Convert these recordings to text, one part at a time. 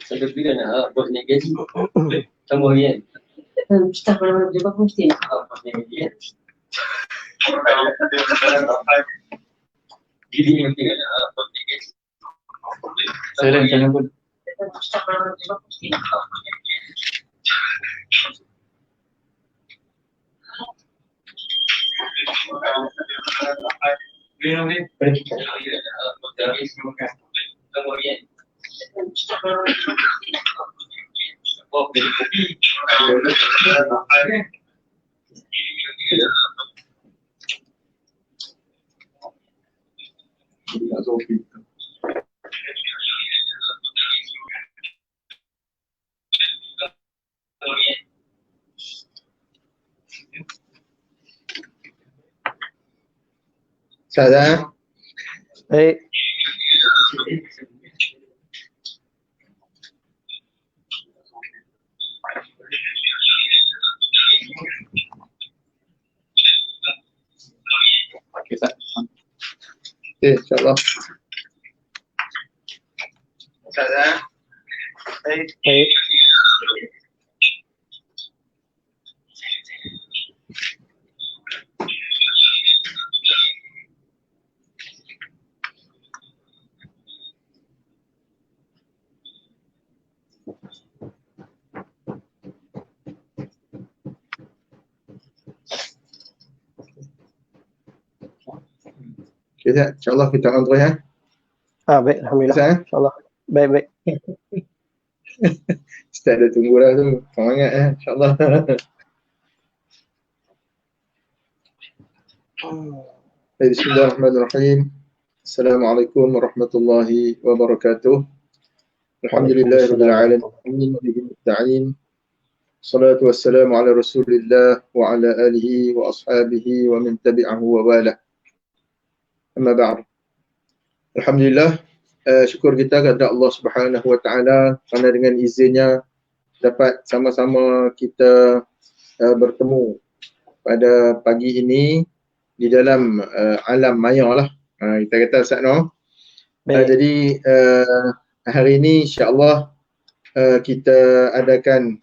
Saya berpikir nak buat negatif, tambah ya. Kita kalau berjumpa mesti buat negatif. Jadi mesti buat negatif. Saya rencana pun. Kita kalau berjumpa mesti buat negatif. Salah. Baik. Okey, insya-Allah. Salah. Baik. Baik. Okay, insyaAllah kita akan terus ya. Baik, alhamdulillah. Bisa, insyaAllah. Baik. Ustaz dah tunggu dah tu. Semangat ya, insyaAllah. Bismillahirrahmanirrahim. Assalamualaikum warahmatullahi wabarakatuh. Alhamdulillahirabbil alamin bihi nasta'in. Salatu wassalamu ala Rasulillah wa ala alihi wa ashabihi wa min tabi'ahu wa wala. Amma ba'd. Alhamdulillah, syukur kita kepada Allah Subhanahu wa taala kerana dengan izinnya dapat sama-sama kita bertemu pada pagi ini di dalam alam maya lah. Kita kata Ustaz Noh. Jadi hari ini insya-Allah kita adakan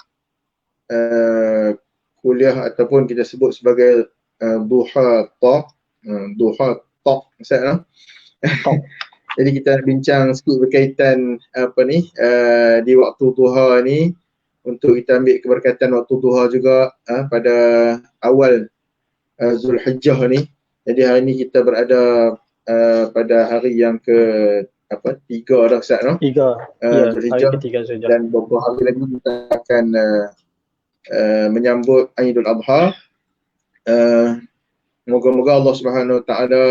kuliah ataupun kita sebut sebagai Duha Talk. Duha Talk Ustaz Noh. Jadi kita bincang sikit berkaitan di waktu duha ni untuk kita ambil keberkatan waktu duha juga pada awal Zulhijjah ni. Jadi hari ni kita berada pada hari yang tiga dah Ustaz no? Tiga. Zulhijjah. Dan beberapa hari lagi kita akan menyambut Aidul Adha. Moga-moga Allah Subhanahu Wa Taala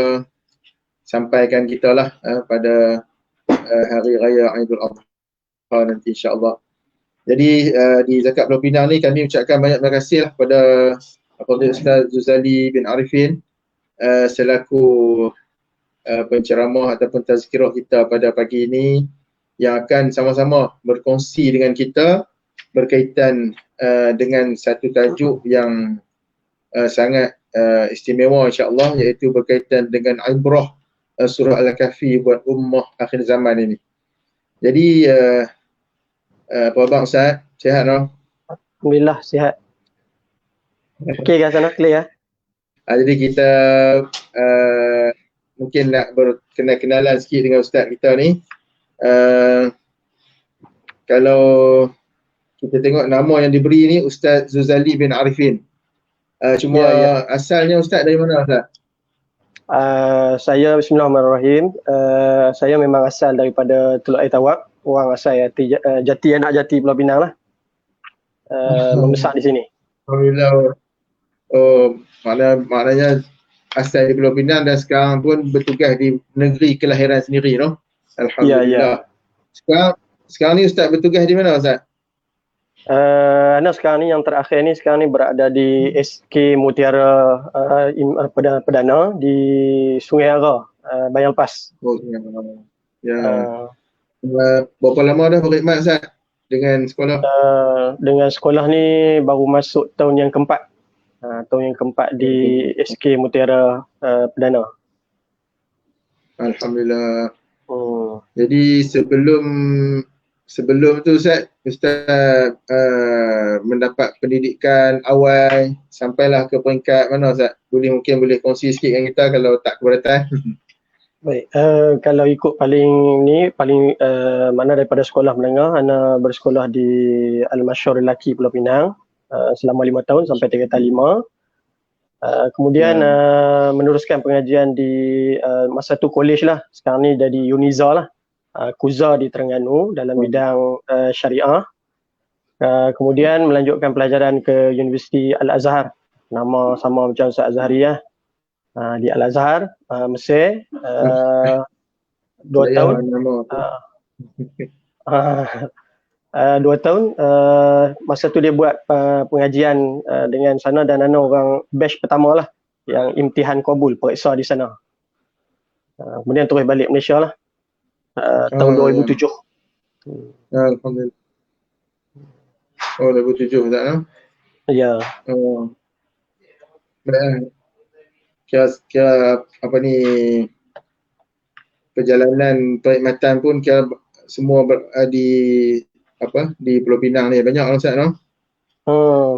sampaikan kita lah pada hari raya Aidul Adha nanti insya-Allah. Jadi di Zakat Pulau Pinang ni kami ucapkan banyak terima kasih lah kepada Fadil Ustaz Zuzali bin Arifin selaku penceramah ataupun tazkirah kita pada pagi ini yang akan sama-sama berkongsi dengan kita berkaitan dengan satu tajuk yang sangat istimewa insya-Allah, iaitu berkaitan dengan ibrah surah Al-Kahfi buat ummah akhir zaman ini. Jadi apa khabar Ustaz? Sihat no? Alhamdulillah sihat. Okey guys, nak clear ya. Jadi kita mungkin nak berkenal-kenalan sikit dengan Ustaz kita ni. Kalau kita tengok nama yang diberi ni Ustaz Zuzali bin Arifin. Cuma asalnya Ustaz dari mana Ustaz? Saya bismillahirrahmanirrahim. Saya memang asal daripada Teluk Air Tawak. Orang asal Jati, anak Jati Pulau Pinang lah. Membesar di sini. Alhamdulillah. Oh, maknanya asal di Pulau Pinang dan sekarang pun bertugas di negeri kelahiran sendiri, no? Alhamdulillah. Sekarang ni Ustaz bertugas di mana Ustaz? Anak sekarang ni yang terakhir ni sekarang ni berada di SK Mutiara Perdana di Sungai Ara, Bayan Lepas. Oh, ya. Berapa lama dah berkhidmat Ustaz dengan sekolah? Dengan sekolah ni baru masuk tahun yang keempat. Tahun yang keempat di SK Mutiara Perdana. Alhamdulillah. Hmm. Jadi sebelum tu Ustaz mendapat pendidikan awal sampailah ke peringkat mana Ustaz? Mungkin boleh kongsi sikit dengan kita kalau tak keberatan. Baik, kalau ikut paling mana daripada sekolah menengah, Ana bersekolah di Al-Masyur Lelaki Pulau Pinang selama 5 tahun sampai tingkatan 5. Kemudian meneruskan pengajian di masa tu kolej lah, sekarang ni jadi Uniza lah, Kuza di Terengganu dalam bidang syariah. Kemudian melanjutkan pelajaran ke Universiti Al-Azhar, nama sama macam Ustaz Azhari lah, di Al-Azhar, Mesir, 2 tahun. 2 tahun, masa tu dia buat pengajian dengan sana dan Ana orang batch pertama lah yang imtihan kabul, periksa di sana. Kemudian terus balik Malaysia lah tahun 2007. Alhamdulillah. 2007 tak lah? Ya. Kira apa ni, perjalanan perkhidmatan pun kira semua di Pulau Pinang ni banyak orang Ustaz, no?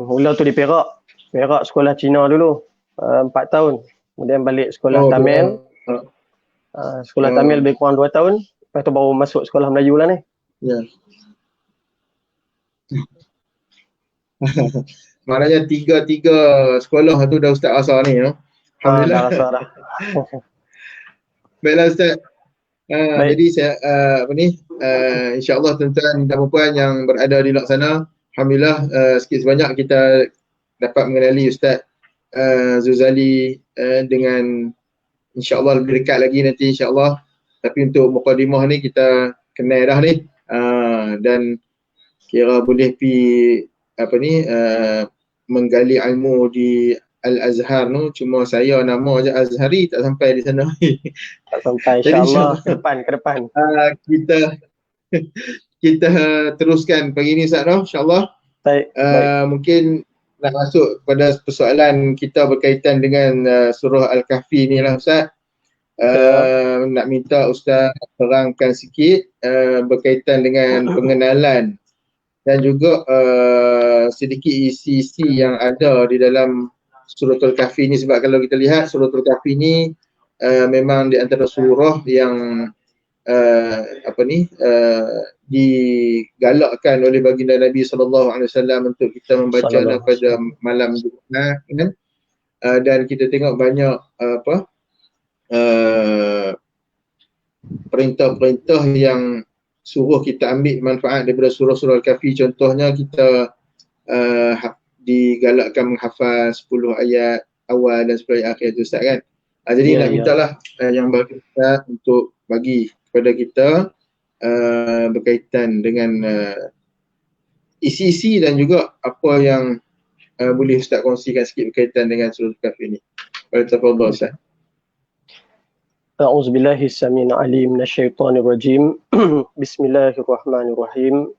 Mula tu di Perak sekolah Cina dulu 4 tahun, kemudian balik sekolah Tamil. Sekolah Tamil lebih kurang 2 tahun, lepas tu baru masuk sekolah Melayu lah ni. Ya. Maknanya tiga sekolah tu dah Ustaz rasa ni, no? Alhamdulillah. Dah rasa dah. Baiklah Ustaz. Jadi saya insya-Allah tuan-tuan dan puan yang berada di luar sana, alhamdulillah sikit sebanyak kita dapat mengenali Ustaz Zuzali dengan insya-Allah lebih dekat lagi nanti insya-Allah. Tapi untuk mukadimah ni kita kenal dah ni, dan kira boleh menggali ilmu di Al-Azhar tu, cuma saya nama je Azhari, tak sampai di sana. Tak sampai, insya-Allah ke depan. Kita teruskan pagi ni Ustaz, insya-Allah. Baik. Mungkin nak masuk pada persoalan kita berkaitan dengan surah Al-Kahfi ni lah Ustaz. Nak minta Ustaz terangkan sikit berkaitan dengan pengenalan dan juga sedikit isi-isi yang ada di dalam Suratul Kahfi ni, sebab kalau kita lihat Suratul Kahfi ni memang di antara surah yang digalakkan oleh baginda Nabi SAW untuk kita membaca pada malam Jumaat, kan? Dan kita tengok banyak perintah-perintah yang suruh kita ambil manfaat daripada surah-surah Al-Kahfi. Contohnya kita digalakkan menghafal 10 ayat awal dan 10 ayat akhir tu Ustaz, kan? Jadi nak mintalah yang bagi kita untuk bagi kepada kita berkaitan dengan isi-isi dan juga apa yang boleh Ustaz kongsikan sikit berkaitan dengan surah Al-Kahfi ni. Tafadhal Ustaz. A'udzubillahi as-sami'il 'alim minasyaitonir rajim. Bismillahirrahmanirrahim.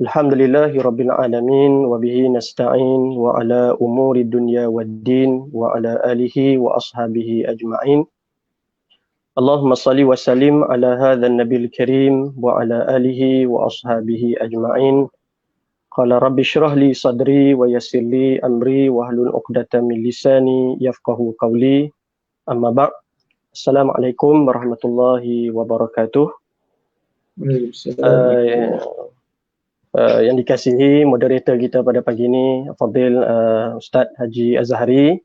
Alhamdulillahi rabbil alamin wa bihi nasta'in wa ala umuri dunya waddin wa ala alihi wa ashabihi ajma'in. Allahumma salli wa sallim ala hadzal nabiyil karim wa ala alihi wa ashabihi ajma'in. Qala rabbi shrah li sadri wa yassir li amri wa hlul 'uqdatam min lisani yafqahu qawli. Amma ba'd. Assalamualaikum warahmatullahi wabarakatuh. Yang dikasihi moderator kita pada pagi ini, Fadil Ustaz Haji Azhari,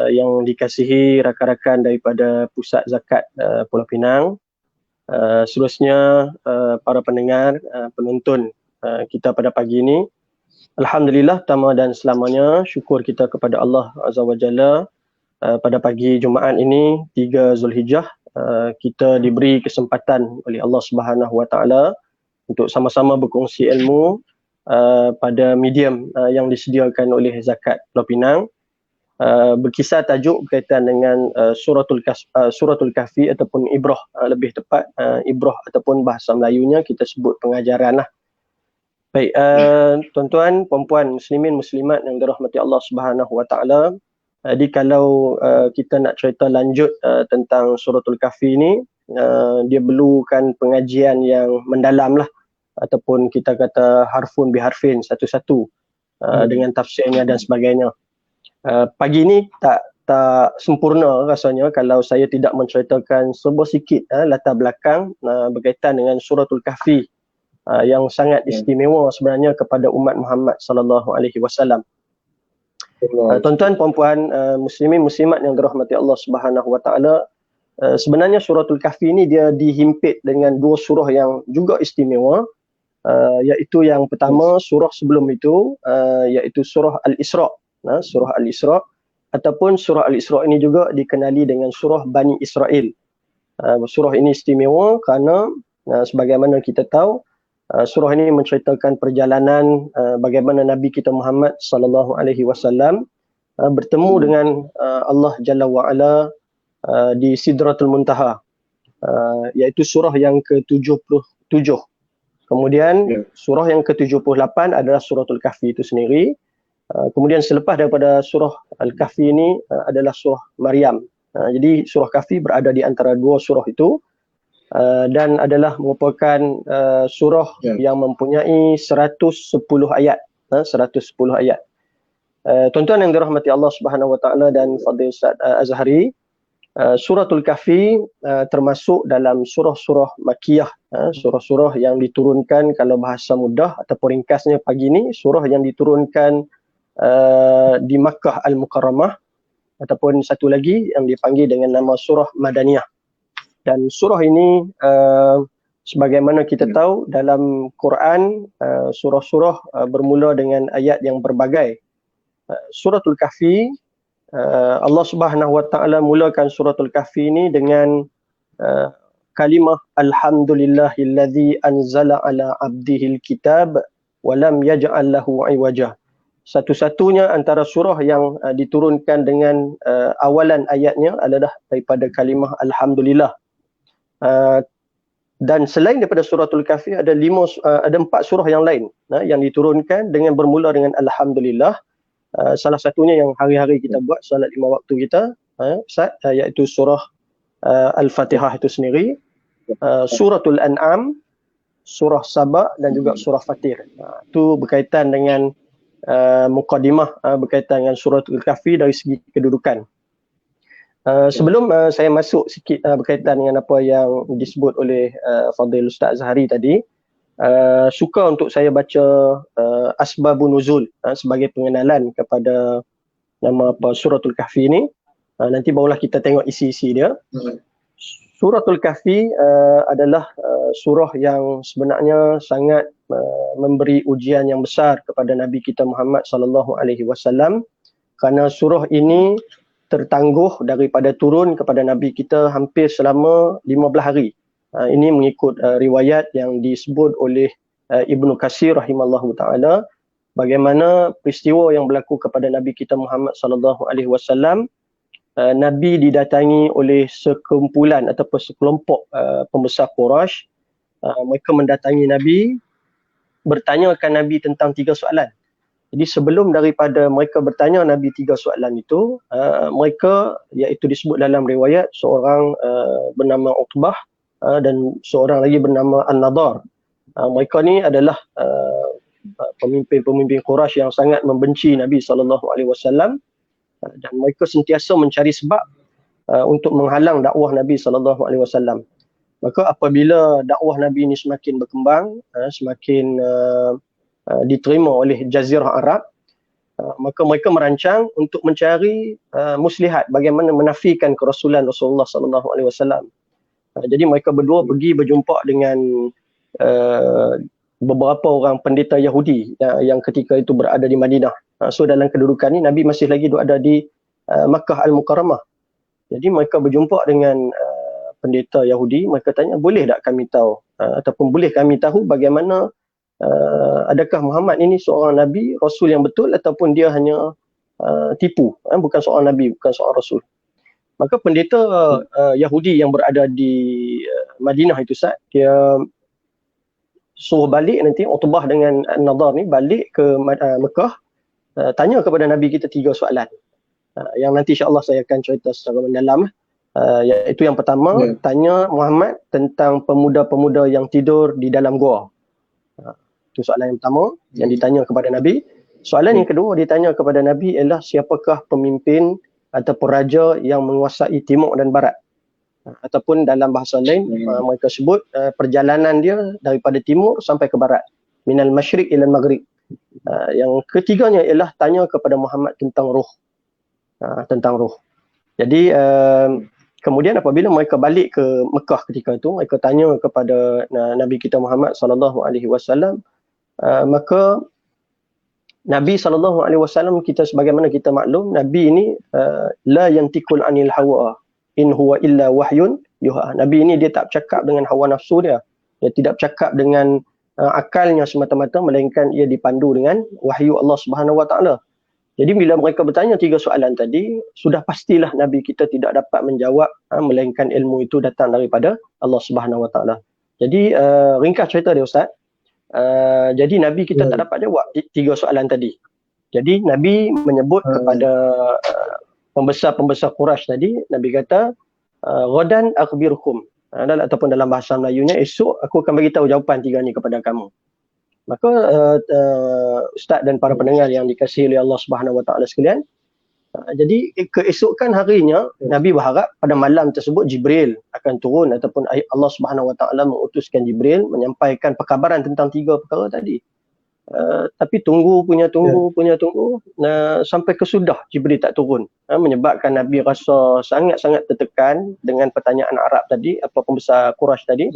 yang dikasihi rakan-rakan daripada Pusat Zakat Pulau Pinang, seterusnya para pendengar, penonton kita pada pagi ini. Alhamdulillah, pertama dan selamanya syukur kita kepada Allah Azza wa Jalla. Pada pagi Jumaat ini 3 Zulhijjah, kita diberi kesempatan oleh Allah Subhanahu wa Taala untuk sama-sama berkongsi ilmu pada medium yang disediakan oleh Zakat Pulau Pinang, berkisar tajuk berkaitan dengan Suratul Kahfi ataupun Ibrah, lebih tepat Ibrah ataupun bahasa Melayunya kita sebut pengajaran lah. Baik, tuan-tuan, puan-puan, muslimin, muslimat yang dirahmati Allah Subhanahu wa Taala, Jadi kalau kita nak cerita lanjut tentang suratul Kahfi ni, dia perlukan pengajian yang mendalam lah, ataupun kita kata harfun biharfin, satu-satu dengan tafsirnya dan sebagainya. Pagi ni tak sempurna rasanya kalau saya tidak menceritakan sebuah sikit latar belakang berkaitan dengan suratul Kahfi yang sangat istimewa sebenarnya kepada umat Muhammad sallallahu alaihi wasallam. Tuan-tuan puan-puan muslimin muslimat yang dirahmati Allah Subhanahu wa taala, sebenarnya suratul Kahfi ni dia dihimpit dengan dua surah yang juga istimewa, iaitu yang pertama surah sebelum itu iaitu surah Al-Isra. Surah Al-Isra ataupun surah Al-Isra ini juga dikenali dengan surah Bani Israel. Surah ini istimewa kerana sebagaimana kita tahu, surah ini menceritakan perjalanan bagaimana Nabi kita Muhammad sallallahu alaihi wasallam bertemu dengan Allah Jalla wa Ala di Sidratul Muntaha, iaitu surah yang ke-77. Kemudian surah yang ke-78 adalah suratul Kahfi itu sendiri. Kemudian selepas daripada surah Al-Kahfi ini adalah surah Maryam. Jadi surah Kahfi berada di antara dua surah itu. Dan adalah merupakan surah yang mempunyai 110 ayat. 110 ayat. Tuan-tuan yang dirahmati Allah Subhanahu wa taala dan Fadil Ustaz Azhari, suratul Kahfi termasuk dalam surah-surah Makkiyah, surah-surah yang diturunkan, kalau bahasa mudah ataupun ringkasnya pagi ni, surah yang diturunkan di Makkah Al-Mukarramah, ataupun satu lagi yang dipanggil dengan nama surah Madaniyah. Dan surah ini sebagaimana kita tahu dalam Quran, surah-surah bermula dengan ayat yang berbagai. Suratul Kahfi, Allah Subhanahu wa taala mulakan suratul Kahfi ini dengan kalimah alhamdulillahillazi anzala ala abdihil kitab wa lam yaj'al lahu iwaja. Satu-satunya antara surah yang diturunkan dengan awalan ayatnya adalah daripada kalimah alhamdulillah. Dan selain daripada suratul Kahfi ada 4 surah yang lain yang diturunkan dengan bermula dengan alhamdulillah. Salah satunya yang hari-hari kita buat solat 5 waktu kita, Ustaz, iaitu surah Al-Fatihah itu sendiri, suratul An'am, surah Saba dan juga surah Fatir. Itu berkaitan dengan muqaddimah berkaitan dengan suratul Kahfi dari segi kedudukan. Sebelum saya masuk sikit berkaitan dengan apa yang disebut oleh Fadil Ustaz Azhari tadi, suka untuk saya baca asbabun nuzul sebagai pengenalan kepada nama apa suratul Kahfi ini. Nanti barulah kita tengok isi-isi dia. Suratul Kahfi adalah surah yang sebenarnya sangat memberi ujian yang besar kepada Nabi kita Muhammad sallallahu alaihi wasallam, kerana surah ini tertangguh daripada turun kepada Nabi kita hampir selama 15 hari. Ini mengikut riwayat yang disebut oleh Ibnu Katsir rahimallahu taala, bagaimana peristiwa yang berlaku kepada Nabi kita Muhammad sallallahu alaihi wasallam. Nabi didatangi oleh sekumpulan ataupun sekelompok pembesar Quraisy. Mereka mendatangi Nabi, bertanyakan Nabi tentang 3 soalan. Jadi sebelum daripada mereka bertanya Nabi 3 soalan itu, mereka, iaitu disebut dalam riwayat, seorang bernama Uqbah dan seorang lagi bernama An-Nadar. Mereka ni adalah pemimpin-pemimpin Quraisy yang sangat membenci Nabi SAW, dan mereka sentiasa mencari sebab untuk menghalang dakwah Nabi SAW. Maka apabila dakwah Nabi ini semakin berkembang, semakin diterima oleh Jazirah Arab, maka mereka merancang untuk mencari muslihat, bagaimana menafikan kerasulan Rasulullah SAW. Jadi mereka berdua pergi berjumpa dengan beberapa orang pendeta Yahudi yang ketika itu berada di Madinah. So dalam kedudukan ni Nabi masih lagi ada di Makkah Al-Mukarramah. Jadi mereka berjumpa dengan pendeta Yahudi. Mereka tanya, boleh tak kami tahu ataupun boleh kami tahu bagaimana adakah Muhammad ini seorang Nabi, Rasul yang betul, ataupun dia hanya tipu, bukan seorang Nabi, bukan seorang Rasul. Maka pendeta Yahudi yang berada di Madinah itu, Ustaz, dia suruh balik nanti Utbah dengan An-Nadar ni balik ke Mekah, tanya kepada Nabi kita 3 soalan. yang nanti insya-Allah saya akan cerita secara mendalam. Iaitu yang pertama, tanya Muhammad tentang pemuda-pemuda yang tidur di dalam gua. Itu soalan yang pertama yang ditanya kepada Nabi. Soalan yang kedua ditanya kepada Nabi ialah siapakah pemimpin ataupun raja yang menguasai timur dan barat. Ataupun dalam bahasa lain mereka sebut perjalanan dia daripada timur sampai ke barat. Minal masyriq ila maghrib. Yang ketiganya ialah tanya kepada Muhammad tentang roh. Tentang roh. Jadi kemudian apabila mereka balik ke Mekah ketika itu, mereka tanya kepada Nabi kita Muhammad sallallahu alaihi wasallam, maka Nabi sallallahu alaihi wasallam, kita sebagaimana kita maklum, Nabi ini la yantiqul anil hawa in huwa illa wahyun yuha. Nabi ini dia tak bercakap dengan hawa nafsu dia. Dia tidak bercakap dengan akalnya semata-mata, melainkan ia dipandu dengan wahyu Allah Subhanahu wa taala. Jadi bila mereka bertanya 3 soalan tadi, sudah pastilah Nabi kita tidak dapat menjawab melainkan ilmu itu datang daripada Allah Subhanahu Wa Taala. Jadi ringkas cerita dia Ustaz. Jadi Nabi kita tak dapat jawab 3 soalan tadi. Jadi Nabi menyebut kepada pembesar-pembesar Quraisy tadi, Nabi kata ghadan akhbirukum, ataupun dalam bahasa Melayunya, esok aku akan bagi tahu jawapan 3 ni kepada kamu. Maka Ustaz dan para pendengar yang dikasihi oleh Allah Subhanahu Wa Taala sekalian, jadi keesokan harinya Nabi berharap pada malam tersebut Jibril akan turun, ataupun Allah Subhanahu Wa Taala mengutuskan Jibril menyampaikan perkabaran tentang 3 perkara tadi. Tapi tunggu sampai kesudah Jibril tak turun, menyebabkan Nabi rasa sangat-sangat tertekan dengan pertanyaan Arab tadi, apa pembesar Quraisy tadi.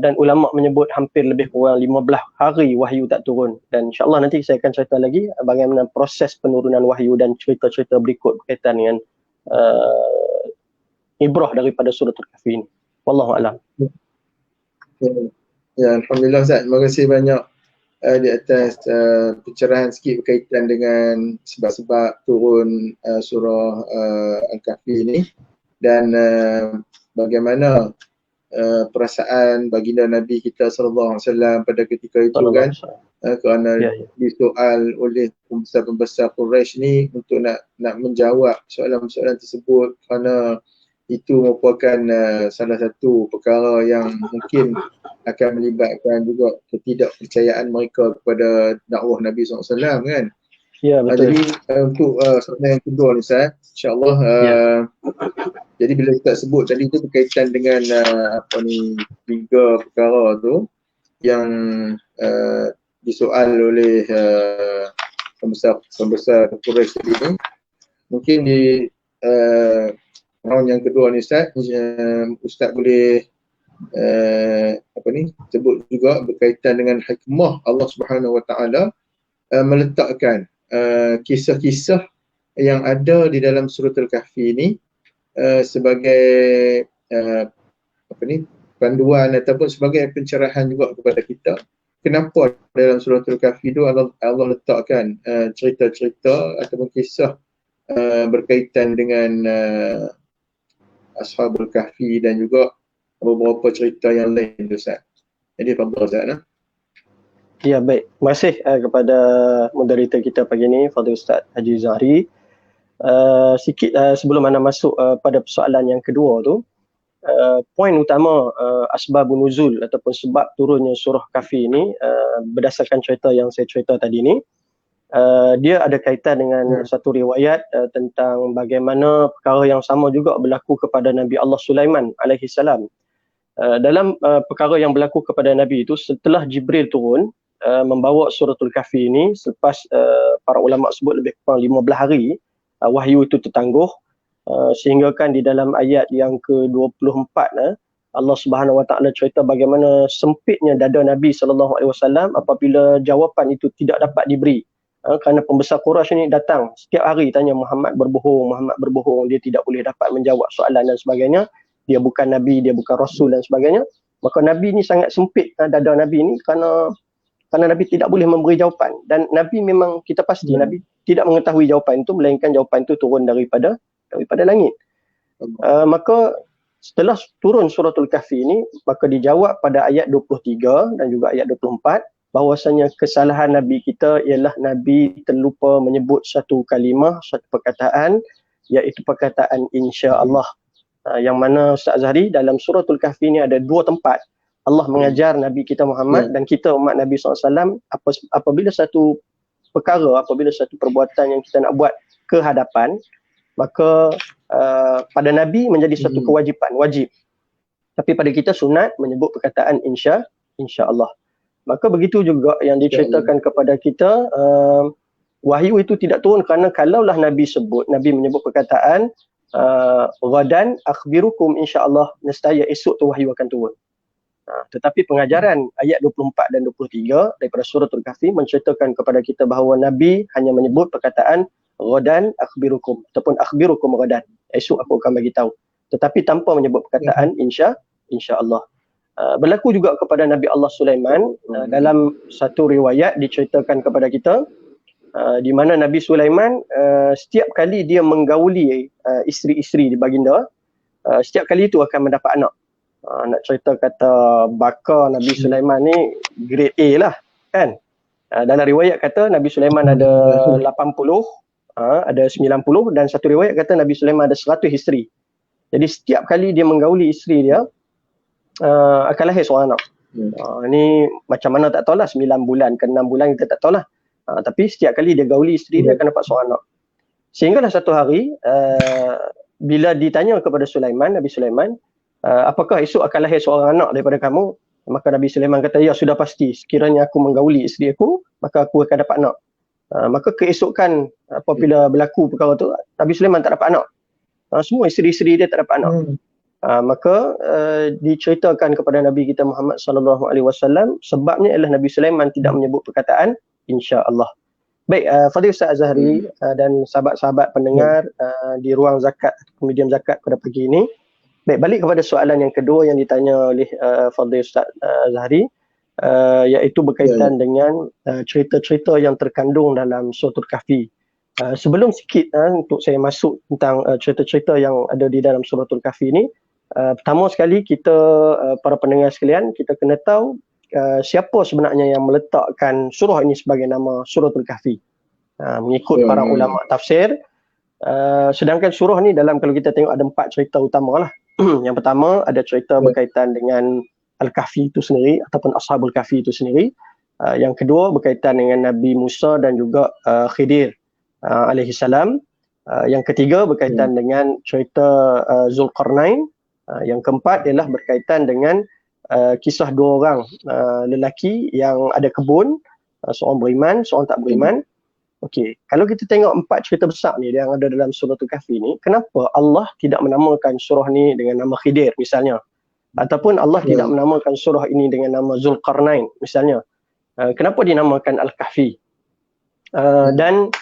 Dan ulama menyebut hampir lebih kurang 15 hari wahyu tak turun. Dan insya-Allah nanti saya akan cerita lagi bagaimana proses penurunan wahyu dan cerita-cerita berikut berkaitan dengan ibrah daripada surah Al-Kahfi ini. Wallahu a'lam. Ya, alhamdulillah Ustaz. Terima kasih banyak di atas pencerahan sikit berkaitan dengan sebab-sebab turun surah Al-Kahfi ini, dan bagaimana perasaan baginda Nabi kita sallallahu alaihi wasallam pada ketika itu kan, kerana disoal oleh pembesar-pembesar Quraisy ni untuk nak menjawab soalan-soalan tersebut, kerana itu merupakan salah satu perkara yang mungkin akan melibatkan juga ketidakpercayaan mereka kepada dakwah Nabi SAW kan. Ya, betul. Jadi untuk soalan yang kedua ni Ustaz, insyaAllah jadi bila kita sebut tadi tu berkaitan dengan 3 perkara tu yang disoal oleh pembesar Quraisy tadi ni, mungkin di round yang kedua ni Ustaz, Ustaz boleh sebut juga berkaitan dengan hikmah Allah Subhanahu Wa Taala meletakkan kisah-kisah yang ada di dalam surah Al-Kahfi ini sebagai panduan ataupun sebagai pencerahan juga kepada kita. Kenapa dalam surah Al-Kahfi itu Allah letakkan cerita-cerita ataupun kisah berkaitan dengan Ashabul Kahfi dan juga beberapa cerita yang lain Ustaz. Jadi fadhil Ustaz. Ya, baik. Terima kasih kepada moderator kita pagi ini, Fadil Ustaz Haji Zahri. Sikit sebelum anda masuk pada persoalan yang kedua tu, poin utama asbabun nuzul ataupun sebab turunnya surah Kahfi ini, berdasarkan cerita yang saya cerita tadi ni, dia ada kaitan dengan satu riwayat tentang bagaimana perkara yang sama juga berlaku kepada Nabi Allah Sulaiman alaihi salam. Dalam perkara yang berlaku kepada Nabi itu, setelah Jibril turun membawa suratul Kahfi ini, selepas para ulama sebut lebih kurang 15 hari wahyu itu tertangguh, sehingga kan di dalam ayat yang ke-24 Allah Subhanahu Wa Taala cerita bagaimana sempitnya dada Nabi sallallahu alaihi wasallam apabila jawapan itu tidak dapat diberi, kerana pembesar Quraisy ini datang setiap hari tanya Muhammad berbohong, dia tidak boleh dapat menjawab soalan dan sebagainya, dia bukan nabi, dia bukan rasul dan sebagainya. Maka Nabi ni sangat sempit dada Nabi ni kerana Nabi tidak boleh memberi jawapan, dan Nabi memang kita pasti Nabi tidak mengetahui jawapan itu, melainkan jawapan itu turun daripada langit. Maka setelah turun suratul Kahfi ini, maka dijawab pada ayat 23 dan juga ayat 24 bahwasanya kesalahan Nabi kita ialah Nabi terlupa menyebut satu kalimah, satu perkataan, iaitu perkataan insya-Allah. Yang mana Ustaz Azhari dalam suratul Kahfi ni ada dua tempat Allah mengajar Nabi kita Muhammad dan kita umat Nabi SAW apabila satu perkara, apabila satu perbuatan yang kita nak buat ke hadapan, maka pada Nabi menjadi satu kewajipan, wajib. Tapi pada kita sunat menyebut perkataan insya-Allah. Maka begitu juga yang diceritakan kepada kita, wahyu itu tidak turun kerana kalaulah Nabi sebut, Nabi menyebut perkataan ghadan akhbirukum insya-Allah, nescaya esok tu wahyu akan turun. Tetapi pengajaran ayat 24 dan 23 daripada suratul Kahfi menceritakan kepada kita bahawa Nabi hanya menyebut perkataan ghadan akhbirukum ataupun akhbirukum ghadan, esok aku akan bagi tahu, tetapi tanpa menyebut perkataan insya-Allah. Berlaku juga kepada Nabi Allah Sulaiman. Dalam satu riwayat diceritakan kepada kita di mana Nabi Sulaiman setiap kali dia menggauli isteri-isteri di baginda, setiap kali itu akan mendapat anak. Nak cerita kata bakar Nabi Sulaiman ni grade A lah kan. Dalam riwayat kata Nabi Sulaiman ada 80, ada 90, dan satu riwayat kata Nabi Sulaiman ada 100 isteri. Jadi setiap kali dia menggauli isteri dia akan lahir seorang anak. Ni macam mana tak tahulah, 9 bulan ke 6 bulan kita tak tahulah. Tapi setiap kali dia gauli isteri dia akan dapat seorang anak. Sehinggalah satu hari bila ditanya kepada Sulaiman, Nabi Sulaiman, apakah esok akan lahir seorang anak daripada kamu? Maka Nabi Sulaiman kata, ya sudah pasti, sekiranya aku menggauli isteri aku, maka aku akan dapat anak. Maka keesokan apabila berlaku perkara tu, Nabi Sulaiman tak dapat anak. Semua isteri-isteri dia tak dapat anak. Maka diceritakan kepada Nabi kita Muhammad sallallahu alaihi wasallam, sebabnya ialah Nabi Sulaiman tidak menyebut perkataan insya-Allah. Baik, Fadil Ustaz Azhari dan sahabat-sahabat pendengar di ruang zakat, medium zakat pada pagi ini. Baik, balik kepada soalan yang kedua yang ditanya oleh Fadil Ustaz Azhari, iaitu berkaitan dengan cerita-cerita yang terkandung dalam suratul Kahfi. Sebelum sikit untuk saya masuk tentang cerita-cerita yang ada di dalam suratul Kahfi ni, pertama sekali kita para pendengar sekalian, kita kena tahu siapa sebenarnya yang meletakkan surah ini sebagai nama suratul Kahfi. Mengikut para ulama tafsir, sedangkan surah ni dalam, kalau kita tengok ada 4 cerita utama lah. Yang pertama ada cerita berkaitan dengan Al-Kahfi itu sendiri ataupun Ashabul Kahfi itu sendiri. Yang kedua berkaitan dengan Nabi Musa dan juga Khidir alaihi salam. Yang ketiga berkaitan dengan cerita Zulkarnain. Yang keempat ialah berkaitan dengan kisah 2 orang lelaki yang ada kebun, seorang beriman, seorang tak beriman. Okey, kalau kita tengok 4 cerita besar ni yang ada dalam suratul Kahfi ni, kenapa Allah tidak menamakan surah ni dengan nama Khidir misalnya? Ataupun Allah tidak menamakan surah ini dengan nama Zulkarnain misalnya? Kenapa dinamakan Al-Kahfi? Dan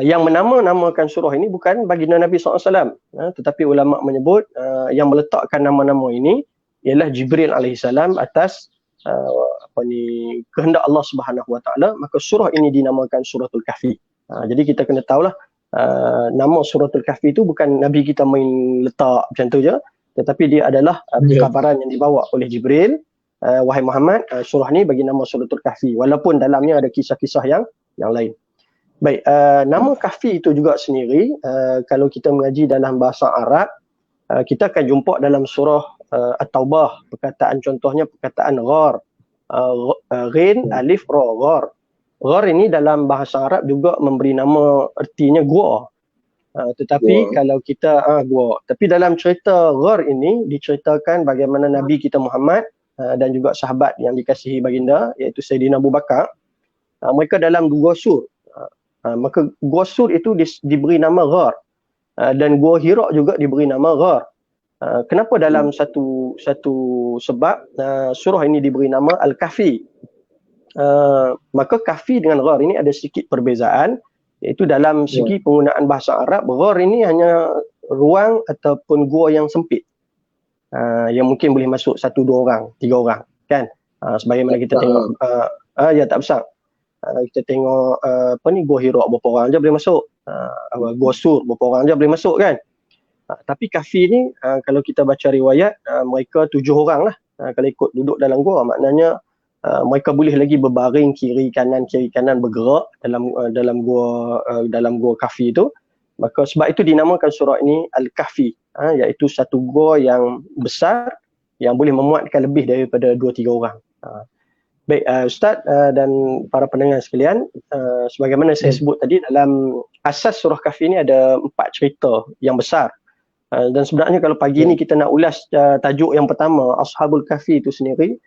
yang menamakan surah ini bukan baginda Nabi SAW, tetapi ulama menyebut yang meletakkan nama-nama ini ialah Jibril alaihissalam atas kehendak Allah Subhanahu Wa Taala. Maka surah ini dinamakan suratul Kahfi. Jadi kita kena tahulah nama suratul Kahfi itu bukan Nabi kita main letak macam tu je, tetapi dia adalah kabaran yang dibawa oleh Jibril. Wahai Muhammad, surah ni bagi nama suratul Kahfi, walaupun dalamnya ada kisah-kisah yang lain. Baik, nama Kahfi itu juga sendiri, kalau kita mengaji dalam bahasa Arab, kita akan jumpa dalam surah At-Taubah, perkataan contohnya perkataan ghar, ghin, alif, ra, ghar. Ghar ini dalam bahasa Arab juga memberi nama, artinya gua. Tetapi kalau kita gua, tapi dalam cerita ghar ini diceritakan bagaimana Nabi kita Muhammad dan juga sahabat yang dikasihi baginda, iaitu Sayyidina Abu Bakar, mereka dalam gua Sur. Maka gua Sur itu diberi nama ghar, dan gua Hira juga diberi nama ghar. Kenapa dalam satu sebab surah ini diberi nama Al-Kahfi? Maka Kahfi dengan ghar ini ada sedikit perbezaan, iaitu dalam segi penggunaan bahasa Arab, ghar ini hanya ruang ataupun gua yang sempit, yang mungkin boleh masuk 1, 2 orang, 3 orang kan. Sebagaimana kita tengok ya tak besar. Kita tengok gua Hira berapa orang je boleh masuk, gua Sur berapa orang je boleh masuk kan. Tapi Kahfi ni kalau kita baca riwayat, mereka 7 orang lah kalau ikut duduk dalam gua. Maknanya mereka boleh lagi berbaring kiri kanan bergerak dalam gua kahfi itu. Maka sebab itu dinamakan surah ini Al-Kahfi, iaitu satu gua yang besar yang boleh memuatkan lebih daripada 2-3 orang. Baik, Ustaz dan para pendengar sekalian, sebagaimana saya sebut tadi, dalam asas surah Kahfi ini ada 4 cerita yang besar. Dan sebenarnya kalau pagi ni kita nak ulas tajuk yang pertama, Ashabul Kahfi itu sendiri,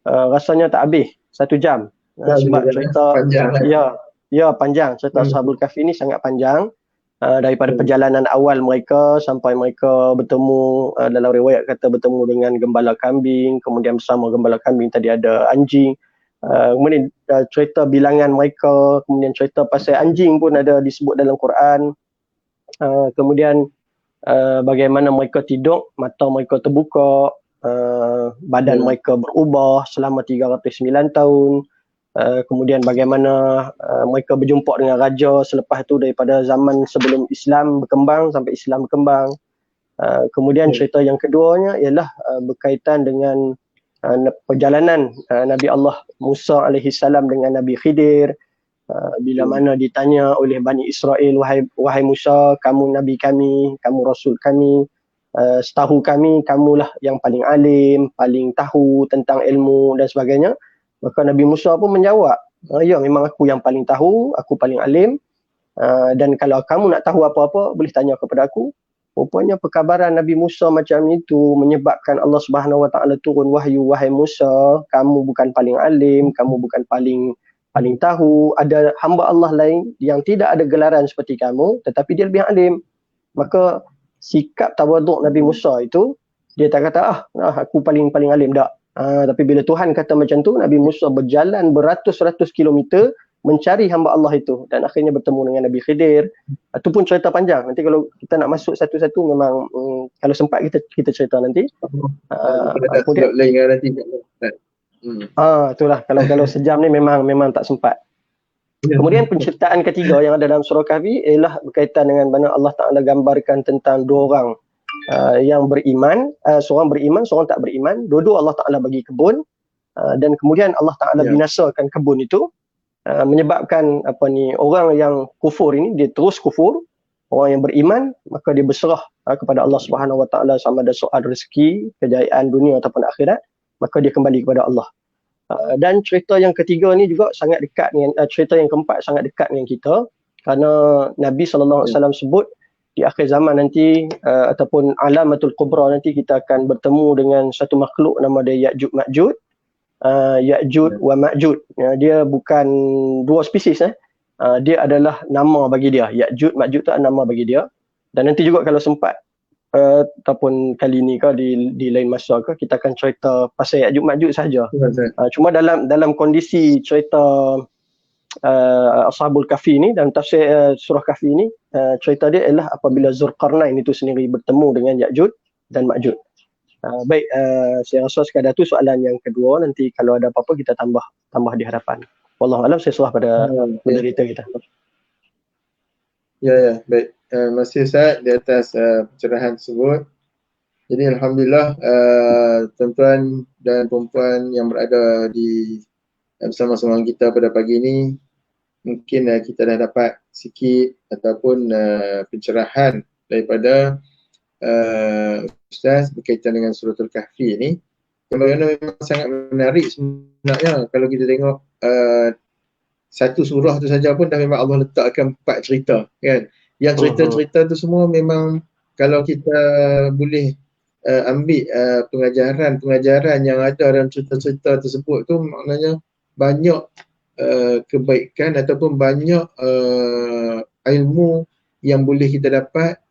rasanya tak habis 1 jam. Sebab cerita panjang lah. ya panjang. Cerita Ashabul Kahfi ini sangat panjang. Daripada perjalanan awal mereka sampai mereka bertemu, dalam riwayat kata bertemu dengan gembala kambing, kemudian bersama gembala kambing tadi ada anjing, kemudian cerita bilangan mereka, kemudian cerita pasal anjing pun ada disebut dalam Quran, kemudian bagaimana mereka tidur, mata mereka terbuka, badan mereka berubah selama 309 tahun. Kemudian bagaimana mereka berjumpa dengan raja selepas itu daripada zaman sebelum Islam berkembang sampai Islam berkembang. Kemudian cerita yang keduanya ialah berkaitan dengan perjalanan Nabi Allah Musa AS dengan Nabi Khidir. Bila mana ditanya oleh Bani Israel, wahai Musa, kamu Nabi kami, kamu Rasul kami, setahu kami kamulah yang paling alim, paling tahu tentang ilmu dan sebagainya. Maka Nabi Musa pun menjawab, ya memang aku yang paling tahu, aku paling alim, dan kalau kamu nak tahu apa-apa boleh tanya kepada aku. Rupanya perkabaran Nabi Musa macam itu menyebabkan Allah Subhanahu Wa Taala turun wahyu, wahai Musa, kamu bukan paling alim, kamu bukan paling tahu, ada hamba Allah lain yang tidak ada gelaran seperti kamu tetapi dia lebih alim. Maka sikap tawaduk Nabi Musa itu, dia tak kata aku paling alim, tak. Tapi bila Tuhan kata macam tu, Nabi Musa berjalan beratus-ratus kilometer mencari hamba Allah itu dan akhirnya bertemu dengan Nabi Khidir. Itu pun cerita panjang. Nanti kalau kita nak masuk satu-satu memang kalau sempat kita cerita nanti. Kemudian nanti. Itulah kalau sejam ni memang tak sempat. Kemudian penciptaan ketiga yang ada dalam surah Kahfi ialah berkaitan dengan mana Allah Ta'ala gambarkan tentang 2 orang yang beriman, seorang beriman, seorang tak beriman. Dua-dua Allah Ta'ala bagi kebun, dan kemudian Allah Ta'ala binasakan kebun itu, menyebabkan orang yang kufur ini dia terus kufur. Orang yang beriman maka dia berserah kepada Allah Subhanahu Wa Ta'ala sama ada soal rezeki, kejayaan dunia ataupun akhirat, maka dia kembali kepada Allah. Dan cerita yang ketiga ni juga sangat dekat dengan cerita yang keempat, sangat dekat dengan kita, kerana Nabi SAW sebut di akhir zaman nanti ataupun alamatul kubra nanti kita akan bertemu dengan satu makhluk nama dia Ya'juj Ma'juj. Ya'juj wa Ma'juj, dia bukan 2 spesies, dia adalah nama bagi dia. Ya'juj Ma'juj tu nama bagi dia. Dan nanti juga kalau sempat ataupun kali ni ke di lain masa ke, kita akan cerita pasal Ya'juj Ma'juj saja. Cuma dalam kondisi cerita Ashabul Kahfi ni, dalam tafsir surah Kahfi ni, cerita dia ialah apabila Zulkarnain itu sendiri bertemu dengan Ya'juj dan Ma'juj. Baik, saya rasa sekadar tu soalan yang kedua. Nanti kalau ada apa-apa kita tambah di hadapan. Wallahualam, saya serah pada moderator kita. Ya, baik. Terima kasih Ustaz di atas pencerahan tersebut. Jadi alhamdulillah tuan-tuan dan puan-puan yang berada di bersama-sama kita pada pagi ini, mungkin kita dah dapat sikit ataupun pencerahan daripada Ustaz berkaitan dengan suratul Kahfi ni. Yang memang sangat menarik sebenarnya. Kalau kita tengok satu surah tu saja pun dah memang Allah letakkan 4 cerita, kan. Yang cerita-cerita tu semua memang kalau kita boleh ambil pengajaran yang ada dalam cerita-cerita tersebut tu, maknanya banyak kebaikan ataupun banyak ilmu yang boleh kita dapat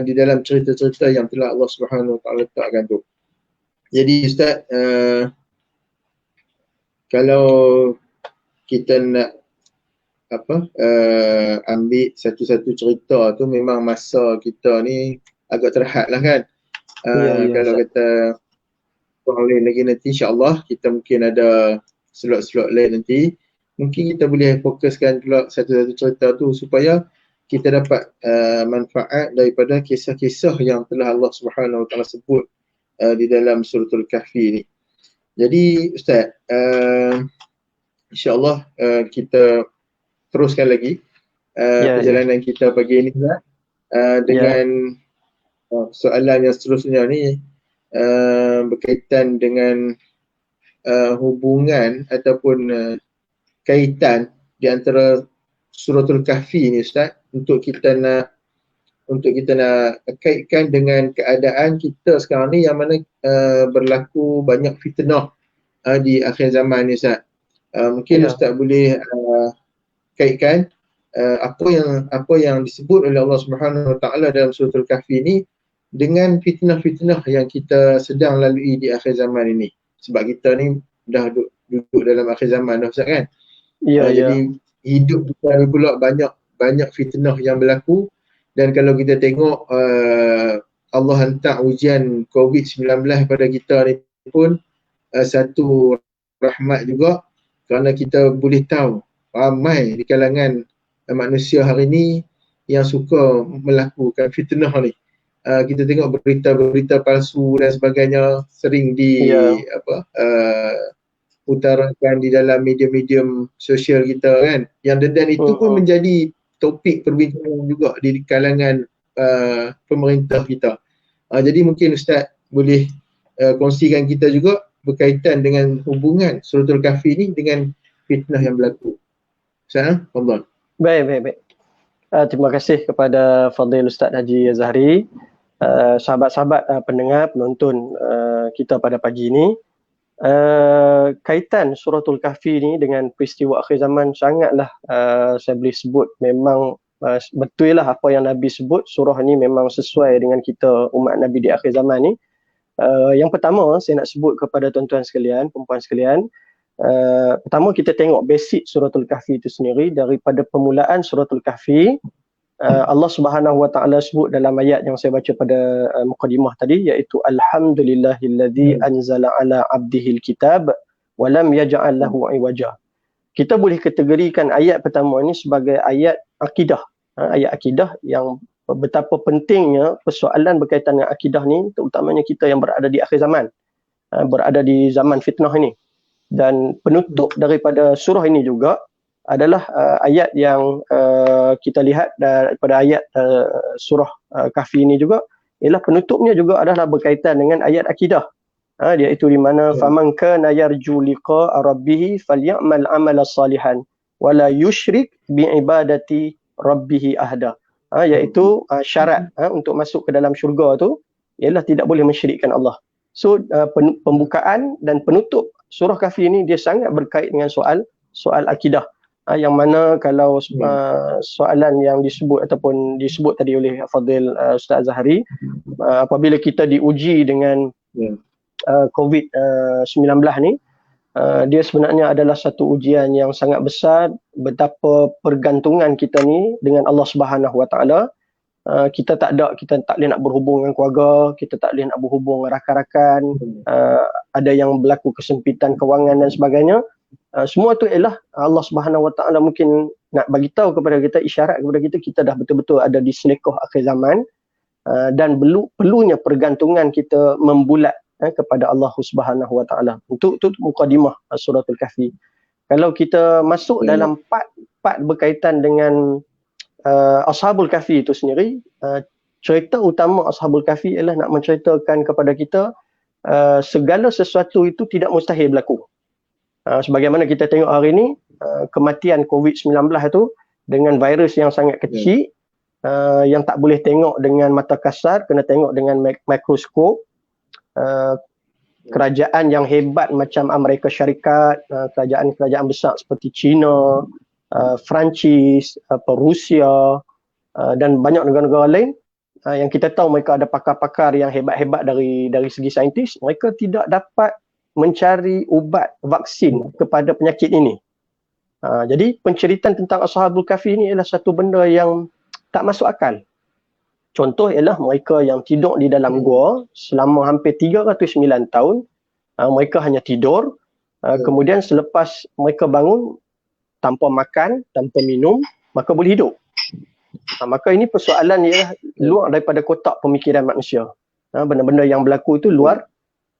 di dalam cerita-cerita yang telah Allah Subhanahu Wa Taala letakkan tu. Jadi Ustaz, kalau kita nak ambil satu-satu cerita tu, memang masa kita ni agak terhad lah, kan. Kalau kata boleh lagi nanti insya-Allah kita mungkin ada slot-slot lain nanti, mungkin kita boleh fokuskan pula satu-satu cerita tu supaya kita dapat manfaat daripada kisah-kisah yang telah Allah Subhanahu Wa Taala sebut di dalam suratul Kahfi ni. Jadi Ustaz, insya-Allah kita teruskan lagi perjalanan kita pagi ini dengan soalan yang seterusnya ni berkaitan dengan hubungan ataupun kaitan di antara suratul kahfi ni Ustaz, untuk kita nak kaitkan dengan keadaan kita sekarang ni yang mana berlaku banyak fitnah di akhir zaman ni Ustaz. Mungkin Ustaz boleh kaitkan apa yang disebut oleh Allah Subhanahu Wa Taala dalam suratul kahfi ni dengan fitnah-fitnah yang kita sedang lalui di akhir zaman ini. Sebab kita ni dah duduk dalam akhir zaman dah Ustaz kan. Jadi hidup kita ni pula banyak fitnah yang berlaku, dan kalau kita tengok Allah hantar ujian COVID-19 pada kita ni pun satu rahmat juga, kerana kita boleh tahu ramai di kalangan manusia hari ni yang suka melakukan fitnah ni. Kita tengok berita-berita palsu dan sebagainya sering utarakan di dalam medium-medium sosial kita kan, yang dan itu pun menjadi topik perbincangan juga di kalangan pemerintah kita. Jadi mungkin Ustaz boleh kongsikan kita juga berkaitan dengan hubungan suratul kahfi ni dengan fitnah yang berlaku. Ustaz, fadhal. Baik. Terima kasih kepada Fadil Ustaz Haji Azhari, sahabat-sahabat pendengar, penonton kita pada pagi ini. Kaitan suratul kahfi ni dengan peristiwa akhir zaman sangatlah saya boleh sebut memang betul lah apa yang Nabi sebut. Surah ni memang sesuai dengan kita umat Nabi di akhir zaman ni. Yang pertama saya nak sebut kepada tuan-tuan sekalian, perempuan sekalian, pertama kita tengok basic suratul kahfi itu sendiri. Daripada permulaan suratul kahfi, Allah Subhanahu Wa Taala sebut dalam ayat yang saya baca pada mukadimah tadi, iaitu alhamdulillahilladzi anzala ala abdihil kitab wa lam yaj'al lahu iwaja. Kita boleh kategorikan ayat pertama ini sebagai ayat akidah. Ayat akidah yang betapa pentingnya persoalan berkaitan dengan akidah ni, terutamanya kita yang berada di akhir zaman, berada di zaman fitnah ini. Dan penutup daripada surah ini juga adalah ayat yang kita lihat daripada ayat surah kahfi ini juga, ialah penutupnya juga adalah berkaitan dengan ayat akidah, iaitu di mana faman kana yarju liqa rabbih falyamal amalan salihan wala yusyrik bi ibadati rabbih ahada. Iaitu syarat untuk masuk ke dalam syurga tu ialah tidak boleh mensyirikkan Allah. So pembukaan dan penutup surah kahfi ini dia sangat berkait dengan soal akidah. Yang mana kalau soalan yang disebut ataupun disebut tadi oleh Fadil Ustaz Azhari, apabila kita diuji dengan COVID-19 ni, dia sebenarnya adalah satu ujian yang sangat besar, betapa pergantungan kita ni dengan Allah Subhanahu Wa Taala. Kita tak boleh nak berhubung dengan keluarga, kita tak boleh nak berhubung dengan rakan-rakan, ada yang berlaku kesempitan kewangan dan sebagainya. Semua tu ialah Allah Subhanahu Wa Taala mungkin nak bagi tahu kepada kita, isyarat kepada kita dah betul-betul ada di selekoh akhir zaman, dan perlunya pergantungan kita membulat kepada Allah Subhanahu Wa Taala. Untuk mukadimah suratul kahfi. Kalau kita masuk dalam part berkaitan dengan Ashabul Kahfi itu sendiri, cerita utama Ashabul Kahfi ialah nak menceritakan kepada kita segala sesuatu itu tidak mustahil berlaku. Sebagaimana kita tengok hari ini, kematian COVID-19 itu dengan virus yang sangat kecil, yang tak boleh tengok dengan mata kasar, kena tengok dengan mikroskop. Kerajaan yang hebat macam Amerika Syarikat, kerajaan-kerajaan besar seperti China, Perancis, Rusia, dan banyak negara-negara lain yang kita tahu mereka ada pakar-pakar yang hebat-hebat dari segi saintis, mereka tidak dapat mencari ubat vaksin kepada penyakit ini. Jadi penceritaan tentang Ashabul Kahfi ini ialah satu benda yang tak masuk akal. Contoh ialah mereka yang tidur di dalam gua selama hampir 309 tahun. Mereka hanya tidur, kemudian selepas mereka bangun tanpa makan, tanpa minum, maka boleh hidup. Maka ini persoalan ialah luar daripada kotak pemikiran manusia. Benda-benda yang berlaku itu luar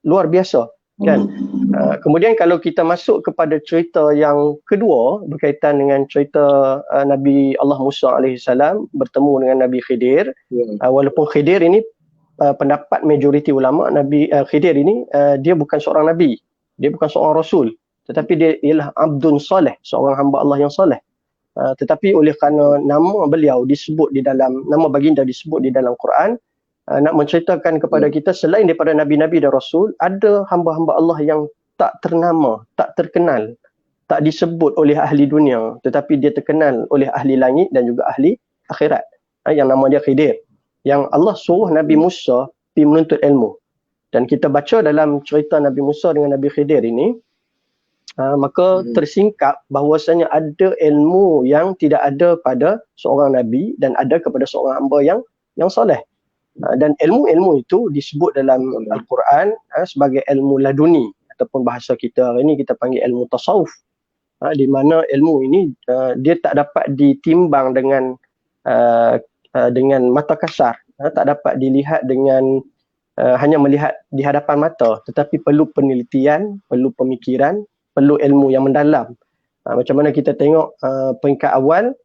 biasa, kan? Kemudian kalau kita masuk kepada cerita yang kedua berkaitan dengan cerita Nabi Allah Musa alaihissalam bertemu dengan Nabi Khidir. Walaupun Khidir ini pendapat majoriti ulama, Nabi Khidir ini dia bukan seorang nabi, dia bukan seorang rasul, tetapi dia ialah abdun soleh, seorang hamba Allah yang soleh. Tetapi oleh kerana nama beliau disebut di dalam, nama baginda disebut di dalam Quran, nak menceritakan kepada kita selain daripada nabi-nabi dan rasul, ada hamba-hamba Allah yang tak ternama, tak terkenal, tak disebut oleh ahli dunia, tetapi dia terkenal oleh ahli langit dan juga ahli akhirat, yang nama dia Khidir, yang Allah suruh Nabi Musa pergi menuntut ilmu. Dan kita baca dalam cerita Nabi Musa dengan Nabi Khidir ini, maka tersingkap bahawasanya ada ilmu yang tidak ada pada seorang nabi dan ada kepada seorang hamba yang soleh. Dan ilmu-ilmu itu disebut dalam Al-Quran sebagai ilmu laduni, ataupun bahasa kita hari ini kita panggil ilmu tasawuf, di mana ilmu ini dia tak dapat ditimbang dengan mata kasar, tak dapat dilihat dengan hanya melihat di hadapan mata, tetapi perlu penelitian, perlu pemikiran, perlu ilmu yang mendalam. Macam mana kita tengok peringkat awal,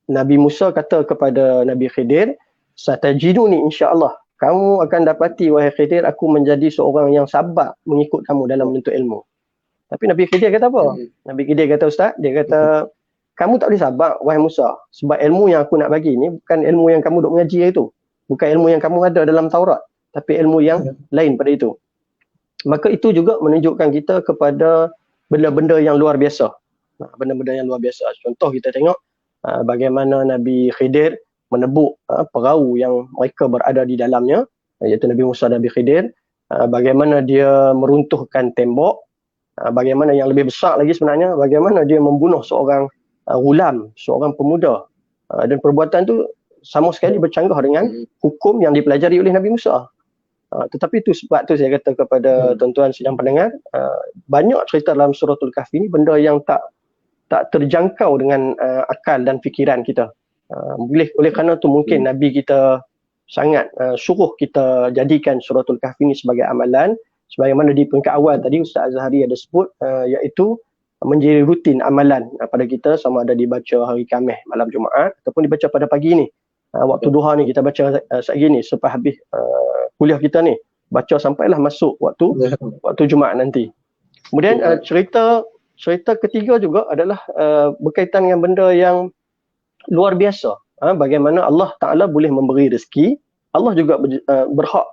Nabi Musa kata kepada Nabi Khidir, satajiduni insya-Allah, kamu akan dapati wahai Khidir, aku menjadi seorang yang sabar mengikut kamu dalam menuntut ilmu. Tapi Nabi Khidir kata apa? Nabi Khidir kata, Ustaz, dia kata, kamu tak boleh sabar wahai Musa, sebab ilmu yang aku nak bagi ni bukan ilmu yang kamu duk mengaji itu, bukan ilmu yang kamu ada dalam Taurat, tapi ilmu yang lain pada itu. Maka itu juga menunjukkan kita kepada benda-benda yang luar biasa. Benda-benda yang luar biasa. Contoh kita tengok bagaimana Nabi Khidir menebuk perahu yang mereka berada di dalamnya, iaitu Nabi Musa dan Nabi Khidir. Bagaimana dia meruntuhkan tembok, bagaimana yang lebih besar lagi sebenarnya, bagaimana dia membunuh seorang ghulam, seorang pemuda. Dan perbuatan tu sama sekali bercanggah dengan hukum yang dipelajari oleh Nabi Musa. Tetapi itu sebab tu saya kata kepada tuan-tuan sidang pendengar, banyak cerita dalam Suratul Kahfi ni benda yang tak terjangkau dengan akal dan fikiran kita. Oleh kerana tu mungkin Nabi kita sangat suruh kita jadikan Suratul Kahfi ni sebagai amalan, sebagaimana di peringkat awal tadi Ustaz Azhari ada sebut, iaitu menjadi rutin amalan pada kita, sama ada dibaca hari Khamis malam Jumaat ataupun dibaca pada pagi ni. Waktu duha ni kita baca segini selepas habis kuliah kita ni, baca sampailah masuk waktu Jumaat nanti. Kemudian cerita ketiga juga adalah berkaitan dengan benda yang luar biasa. Bagaimana Allah Ta'ala boleh memberi rezeki, Allah juga berhak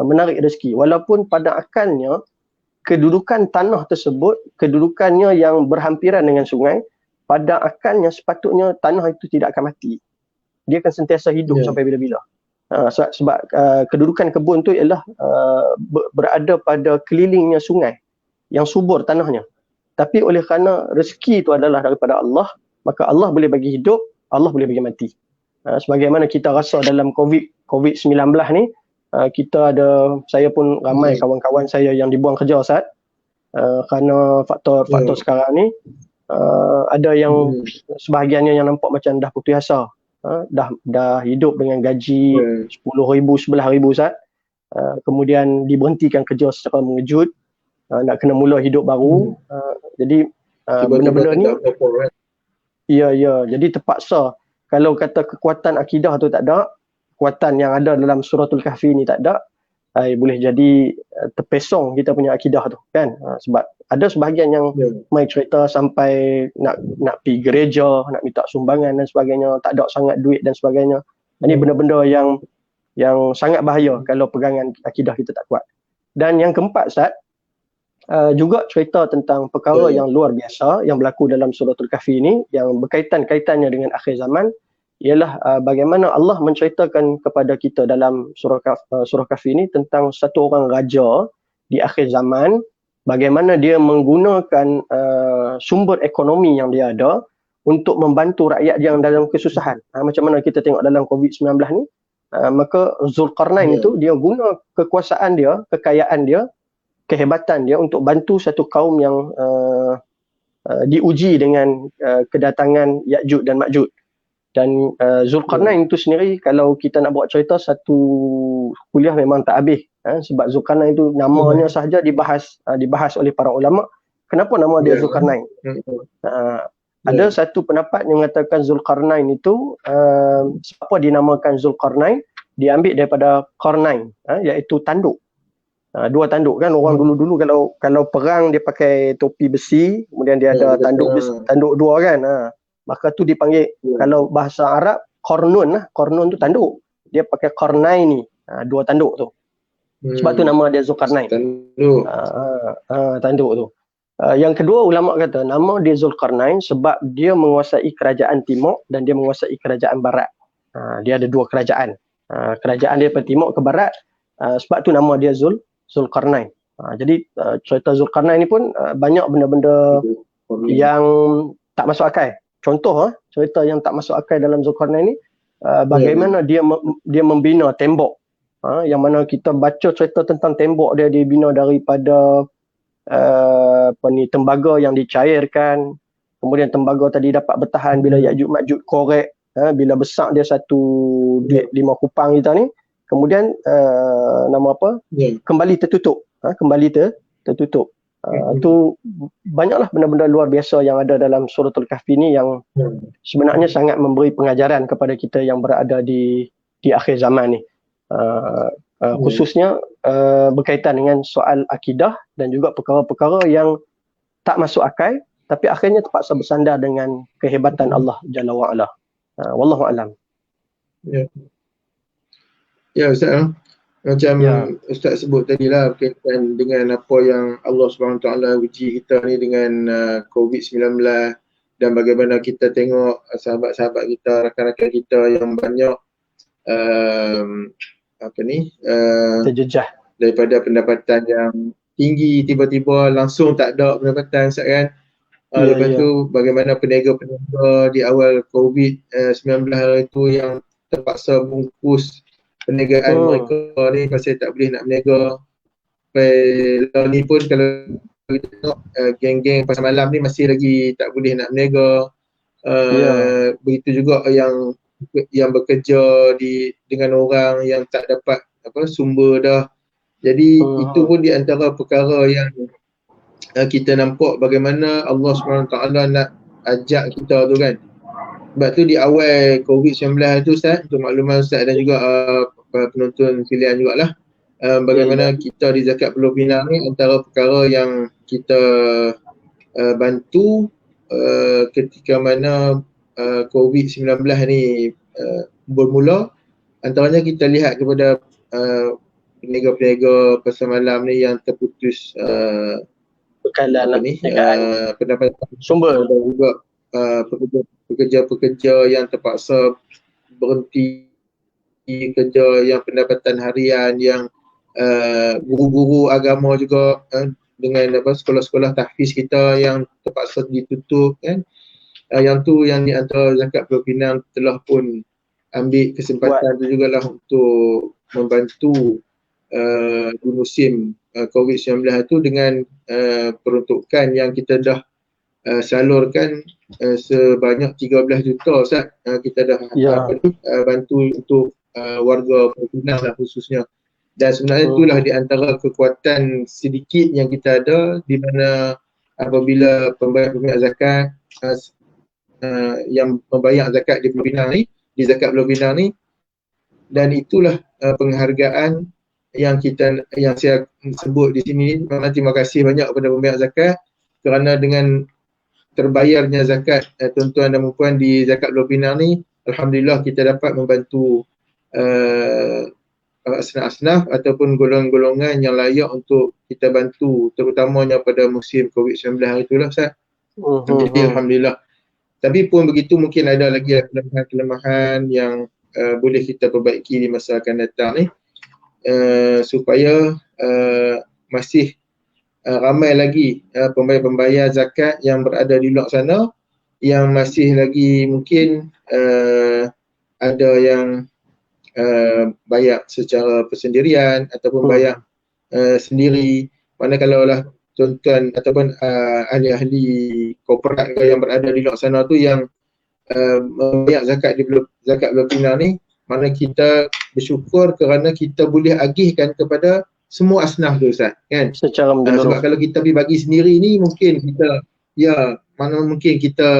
menarik rezeki. Walaupun pada akalnya kedudukan tanah tersebut, kedudukannya yang berhampiran dengan sungai, pada akalnya sepatutnya tanah itu tidak akan mati. Dia akan sentiasa hidup sampai bila-bila. Sebab kedudukan kebun tu ialah berada pada kelilingnya sungai yang subur tanahnya. Tapi oleh kerana rezeki itu adalah daripada Allah, maka Allah boleh bagi hidup, Allah boleh bagi mati. Sebagaimana kita rasa dalam COVID-19 ni, kita ada, saya pun ramai kawan-kawan saya yang dibuang kerja Ustaz, kerana faktor sekarang ni. Ada yang sebahagiannya yang nampak macam dah putus asa, dah hidup dengan gaji 10,000, 11,000 Ustaz, kemudian diberhentikan kerja secara mengejut, nak kena mula hidup baru. Jadi benda-benda ni jadi terpaksa. Kalau kata kekuatan akidah tu tak ada, kekuatan yang ada dalam Suratul Kahfi ni tak ada, boleh jadi terpesong kita punya akidah tu kan. Sebab ada sebahagian yang mai cerita sampai nak pergi gereja, nak minta sumbangan dan sebagainya, tak ada sangat duit dan sebagainya. Ini benda-benda yang sangat bahaya kalau pegangan akidah kita tak kuat. Dan yang keempat Ustaz, juga cerita tentang perkara yang luar biasa yang berlaku dalam Suratul Kahfi ini, yang berkaitannya dengan akhir zaman, ialah bagaimana Allah menceritakan kepada kita dalam surah Kahfi ini tentang satu orang raja di akhir zaman, bagaimana dia menggunakan sumber ekonomi yang dia ada untuk membantu rakyat yang dalam kesusahan. Macam mana kita tengok dalam COVID-19 ni, maka Zulkarnain itu dia guna kekuasaan dia, kekayaan dia, kehebatan dia untuk bantu satu kaum yang diuji dengan kedatangan Ya'juj dan Ma'juj. Dan Zulkarnain itu sendiri, kalau kita nak buat cerita, satu kuliah memang tak habis. Sebab Zulkarnain itu namanya sahaja dibahas oleh para ulama. Kenapa nama dia Zulkarnain? Ada satu pendapat yang mengatakan Zulkarnain itu siapa dinamakan Zulkarnain, diambil daripada Qarnain, iaitu tanduk. Dua tanduk kan, orang dulu-dulu kalau perang dia pakai topi besi, kemudian dia ada tanduk dua kan. Maka tu dipanggil, kalau bahasa Arab Qarnun tu tanduk. Dia pakai Qarnain ni, dua tanduk tu. Sebab tu nama dia Zulkarnain. Tanduk. Tanduk tu. Yang kedua, ulama kata nama dia Zulkarnain sebab dia menguasai kerajaan timur dan dia menguasai kerajaan barat. Dia ada dua kerajaan. Kerajaan dia daripada timur ke barat, sebab tu nama dia Zulkarnain. Jadi cerita Zulkarnain ni pun banyak benda-benda yang tak masuk akal. Contoh cerita yang tak masuk akal dalam Zulkarnain ni, bagaimana dia membina tembok. Yang mana kita baca cerita tentang tembok dia dibina daripada tembaga yang dicairkan. Kemudian tembaga tadi dapat bertahan bila Ya'juj Ma'juj korek, bila besar dia 5 kupang kita ni, kemudian kembali tertutup. Tertutup. Tu banyaklah benda-benda luar biasa yang ada dalam Suratul Kahfi ni yang sebenarnya sangat memberi pengajaran kepada kita yang berada di akhir zaman ni. Khususnya berkaitan dengan soal akidah dan juga perkara-perkara yang tak masuk akal tapi akhirnya terpaksa bersandar dengan kehebatan Allah Jalla wa'ala. Wallahu a'lam. Ya Ustaz, macam Ustaz sebut tadi lah berkaitan dengan apa yang Allah SWT uji kita ni dengan COVID-19 dan bagaimana kita tengok sahabat-sahabat kita, rakan-rakan kita yang banyak terjejah daripada pendapatan yang tinggi tiba-tiba langsung tak ada pendapatan Ustaz kan. Lepas tu bagaimana peniaga-peniaga di awal COVID-19 itu yang terpaksa bungkus perniagaan mereka ni pasal tak boleh nak berniaga. Lepas ni pun kalau kita tengok geng-geng pasar malam ni masih lagi tak boleh nak berniaga. Begitu juga yang bekerja dengan orang yang tak dapat sumber dah. Jadi itu pun di antara perkara yang kita nampak bagaimana Allah SWT nak ajak kita tu kan. Sebab tu di awal COVID-19 tu Ustaz, untuk makluman Ustaz dan juga penonton pilihan jugalah, bagaimana kita di Zakat Pulau Pinang ni antara perkara yang kita bantu ketika mana COVID-19 ni bermula, antaranya kita lihat kepada peniaga-peniaga pasar malam ni yang terputus bekalan pendapatan sumber dan juga pekerja-pekerja yang terpaksa berhenti kerja, yang pendapatan harian, yang guru-guru agama juga dengan sekolah-sekolah tahfiz kita yang terpaksa ditutup kan. Yang tu yang di antara Zakat Pulau Pinang telah pun ambil kesempatan tu jugalah untuk membantu di musim COVID-19 tu dengan peruntukan yang kita dah salurkan sebanyak 13 juta Ustaz. Kita dah bantu untuk warga Pulau Pinang lah khususnya. Dan sebenarnya itulah di antara kekuatan sedikit yang kita ada, di mana apabila pembayar zakat yang membayar zakat di Pulau Pinang ni, di Zakat Pulau Pinang ni, dan itulah penghargaan yang saya sebut di sini. Terima kasih banyak kepada pembayar zakat kerana dengan terbayarnya zakat tuan-tuan dan puan di Zakat Pulau Pinang ni, alhamdulillah kita dapat membantu asnaf-asnaf ataupun golongan-golongan yang layak untuk kita bantu, terutamanya pada musim COVID-19 itulah Ustaz. Jadi alhamdulillah. Tapi pun begitu mungkin ada lagi kelemahan-kelemahan yang boleh kita perbaiki di masa akan datang ni, supaya masih ramai lagi pembayar-pembayar zakat yang berada di luar sana yang masih lagi mungkin ada yang bayar secara persendirian ataupun bayar sendiri. Manakala lah tuan-tuan ataupun ahli-ahli korporat yang berada di luar sana tu yang membayar zakat di Zakat Pulau Pinang ni, Mana kita bersyukur kerana kita boleh agihkan kepada semua asnaf tu Ustaz, kan? Secara Sebab menyeluruh. kalau kita pergi bagi sendiri ni mungkin kita, mana mungkin kita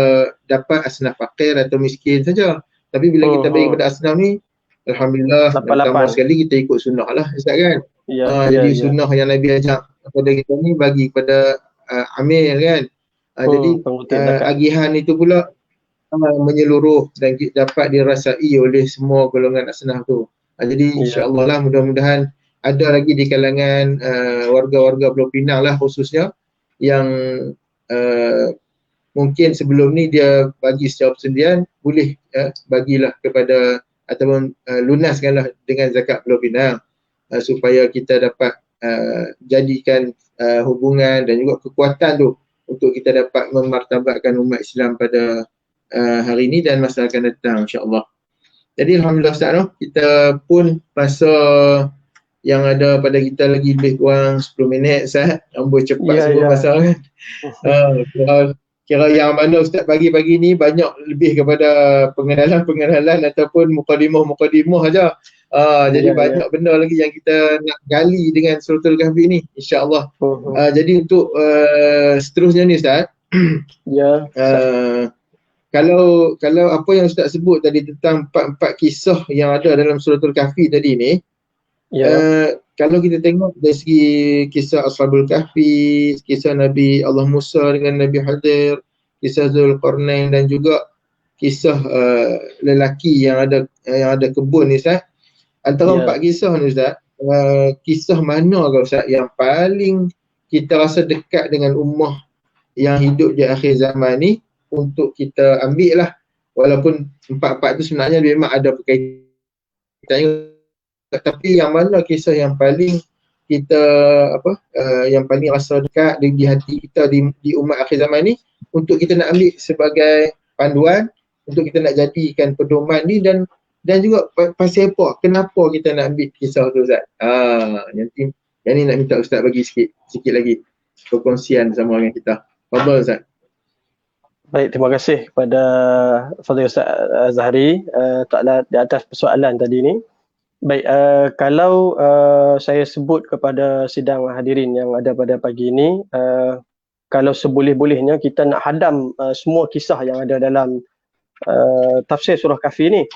dapat asnaf fakir atau miskin saja. Tapi bila kita bagi kepada asnaf ni, Alhamdulillah, pertama 88. sekali kita ikut sunnah lah Ustaz, kan? Jadi sunnah yang Nabi ajak kepada kita ni bagi kepada amil, kan? Jadi agihan itu pula menyeluruh dan dapat dirasai oleh semua golongan asnaf tu. Jadi insya-Allah lah, mudah-mudahan ada lagi di kalangan warga-warga Pulau Pinang lah khususnya yang mungkin sebelum ni dia bagi secara persendirian, boleh bagilah kepada ataupun lunaskanlah dengan zakat Pulau Pinang supaya kita dapat jadikan hubungan dan juga kekuatan tu untuk kita dapat memartabatkan umat Islam pada hari ini dan masa akan datang, insya-Allah. Jadi Alhamdulillah Ustaz, kita pun masa yang ada pada kita lagi lebih kurang 10 minit Ustaz. Amboi cepat semua masa, kan. Kira yang mana Ustaz pagi-pagi ni banyak lebih kepada pengenalan ataupun mukadimah aja. Jadi banyak benda lagi yang kita nak gali dengan Suratul Kahfi ni, insya-Allah. Jadi untuk seterusnya ni Ustaz, kalau apa yang Ustaz sebut tadi tentang 4 kisah yang ada dalam Suratul Kahfi tadi ni, kalau kita tengok dari segi kisah Ashabul Kahfi, kisah Nabi Allah Musa dengan Nabi Hadir, kisah Zulkarnain dan juga kisah lelaki yang ada kebun ni Ustaz. Antara 4 kisah ni Ustaz, kisah mana ke Ustaz yang paling kita rasa dekat dengan ummah yang hidup di akhir zaman ni untuk kita ambil lah, walaupun 4 tu sebenarnya memang ada berkaitan, tapi yang mana kisah yang paling kita yang paling rasa dekat di hati kita di umat akhir zaman ni untuk kita nak ambil sebagai panduan untuk kita nak jadikan pedoman ni, dan juga pasal apa, kenapa kita nak ambil kisah tu Ustaz. Yang ni nak minta Ustaz bagi sikit lagi perkongsian sama dengan kita. Fadhal Ustaz. Baik, terima kasih kepada Fadhil Ustaz Azhari di atas persoalan tadi ni. Baik, kalau saya sebut kepada sidang hadirin yang ada pada pagi ini, kalau seboleh-bolehnya kita nak hadam semua kisah yang ada dalam tafsir surah Kahfi ni.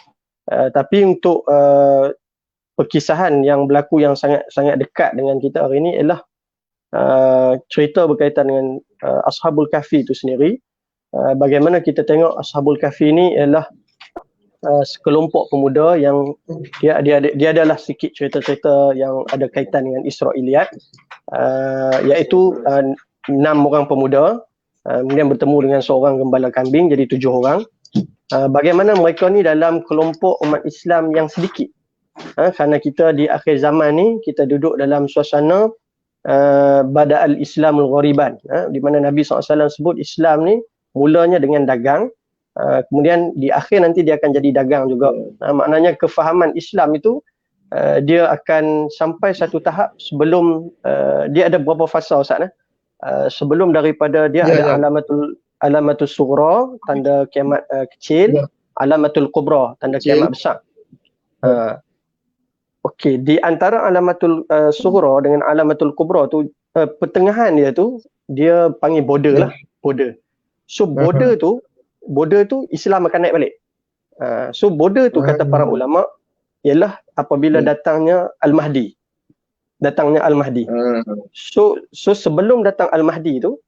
Tapi untuk perkisahan yang berlaku yang sangat dekat dengan kita hari ini ialah cerita berkaitan dengan Ashabul Kahfi itu sendiri. Bagaimana kita tengok Ashabul Kahfi ni ialah sekelompok pemuda yang dia adalah sikit cerita-cerita yang ada kaitan dengan Israiliyat, iaitu 6 orang pemuda kemudian bertemu dengan seorang gembala kambing, jadi 7 orang. Bagaimana mereka ni dalam kelompok umat Islam yang sedikit, kerana kita di akhir zaman ni kita duduk dalam suasana bada'al Islamul ghariban, di mana Nabi SAW sebut Islam ni mulanya dengan dagang, kemudian di akhir nanti dia akan jadi dagang juga. Maknanya kefahaman Islam itu dia akan sampai satu tahap sebelum dia ada beberapa fasa Ustaz, sebelum daripada dia ada alamatul sughra, tanda kiamat kecil, alamatul kubra, tanda kiamat besar. Okey, di antara alamatul sughra dengan alamatul kubra tu, pertengahan dia tu dia panggil border lah, border. So border tu Islam akan naik balik. So border tu kata para ulama ialah apabila datangnya Al-Mahdi. So sebelum datang Al-Mahdi tu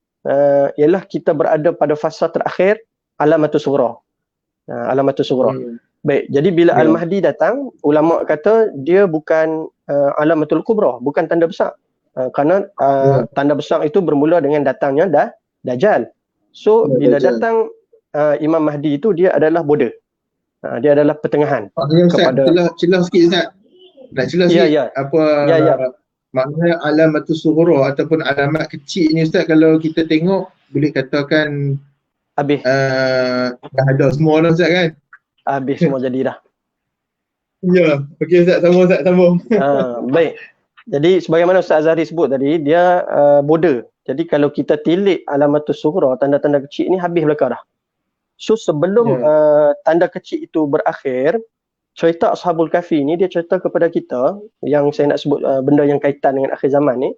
ialah kita berada pada fasa terakhir alamatul sughra. Baik, jadi bila Al-Mahdi datang, ulama kata dia bukan alamatul kubra, bukan tanda besar. Kerana tanda besar itu bermula dengan datangnya Dajjal. So bila datang Imam Mahdi itu, dia adalah border. Dia adalah pertengahan. Celah sikit Ustaz. Nak celah sikit. Maknanya alamatul sughra ataupun alamat kecil ni Ustaz, kalau kita tengok boleh katakan habis. Dah ada semua dah Ustaz, kan? Habis semua jadi dah. Ya, okey Ustaz, sambung. Baik. Jadi sebagaimana Ustaz Azhari sebut tadi, dia border. Jadi kalau kita tilik alamatul sughra, tanda-tanda kecil ni habis belaka dah. So sebelum tanda kecil itu berakhir, cerita Ashabul Kahfi ni dia cerita kepada kita yang saya nak sebut benda yang kaitan dengan akhir zaman ni,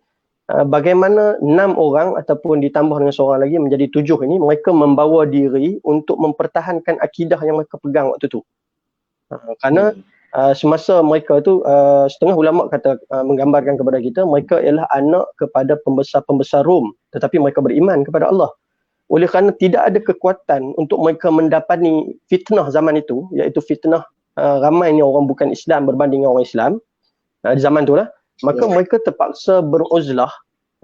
bagaimana 6 orang ataupun ditambah dengan seorang lagi menjadi 7 ini, mereka membawa diri untuk mempertahankan akidah yang mereka pegang waktu tu. Kerana semasa mereka tu, setengah ulama kata, menggambarkan kepada kita mereka ialah anak kepada pembesar-pembesar Rom, tetapi mereka beriman kepada Allah. Oleh kerana tidak ada kekuatan untuk mereka mendapati fitnah zaman itu, iaitu fitnah ramainya orang bukan Islam berbanding orang Islam di zaman tu lah, maka mereka terpaksa beruzlah,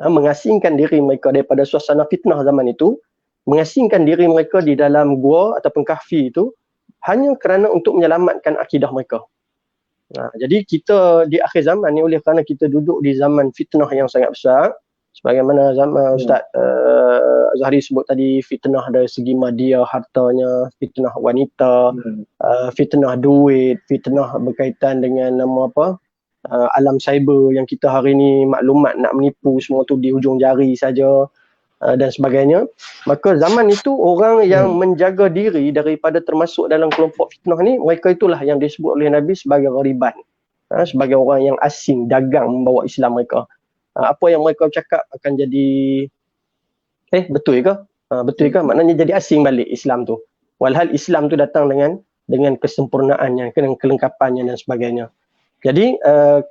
mengasingkan diri mereka daripada suasana fitnah zaman itu, mengasingkan diri mereka di dalam gua ataupun kahfi itu hanya kerana untuk menyelamatkan akidah mereka. Jadi kita di akhir zaman ni, oleh kerana kita duduk di zaman fitnah yang sangat besar, sebagaimana zaman Ustaz Azhari sebut tadi, fitnah dari segi media, hartanya, fitnah wanita, fitnah duit, fitnah berkaitan dengan alam cyber yang kita hari ni maklumat nak menipu semua tu di hujung jari saja, dan sebagainya. Maka zaman itu orang yang menjaga diri daripada termasuk dalam kelompok fitnah ni, mereka itulah yang disebut oleh Nabi sebagai ghariban, sebagai orang yang asing, dagang membawa Islam mereka. Apa yang mereka cakap akan jadi betul ke? Betul ke? Maknanya jadi asing balik Islam tu. Walhal Islam tu datang dengan kesempurnaannya, dengan kelengkapannya dan sebagainya. Jadi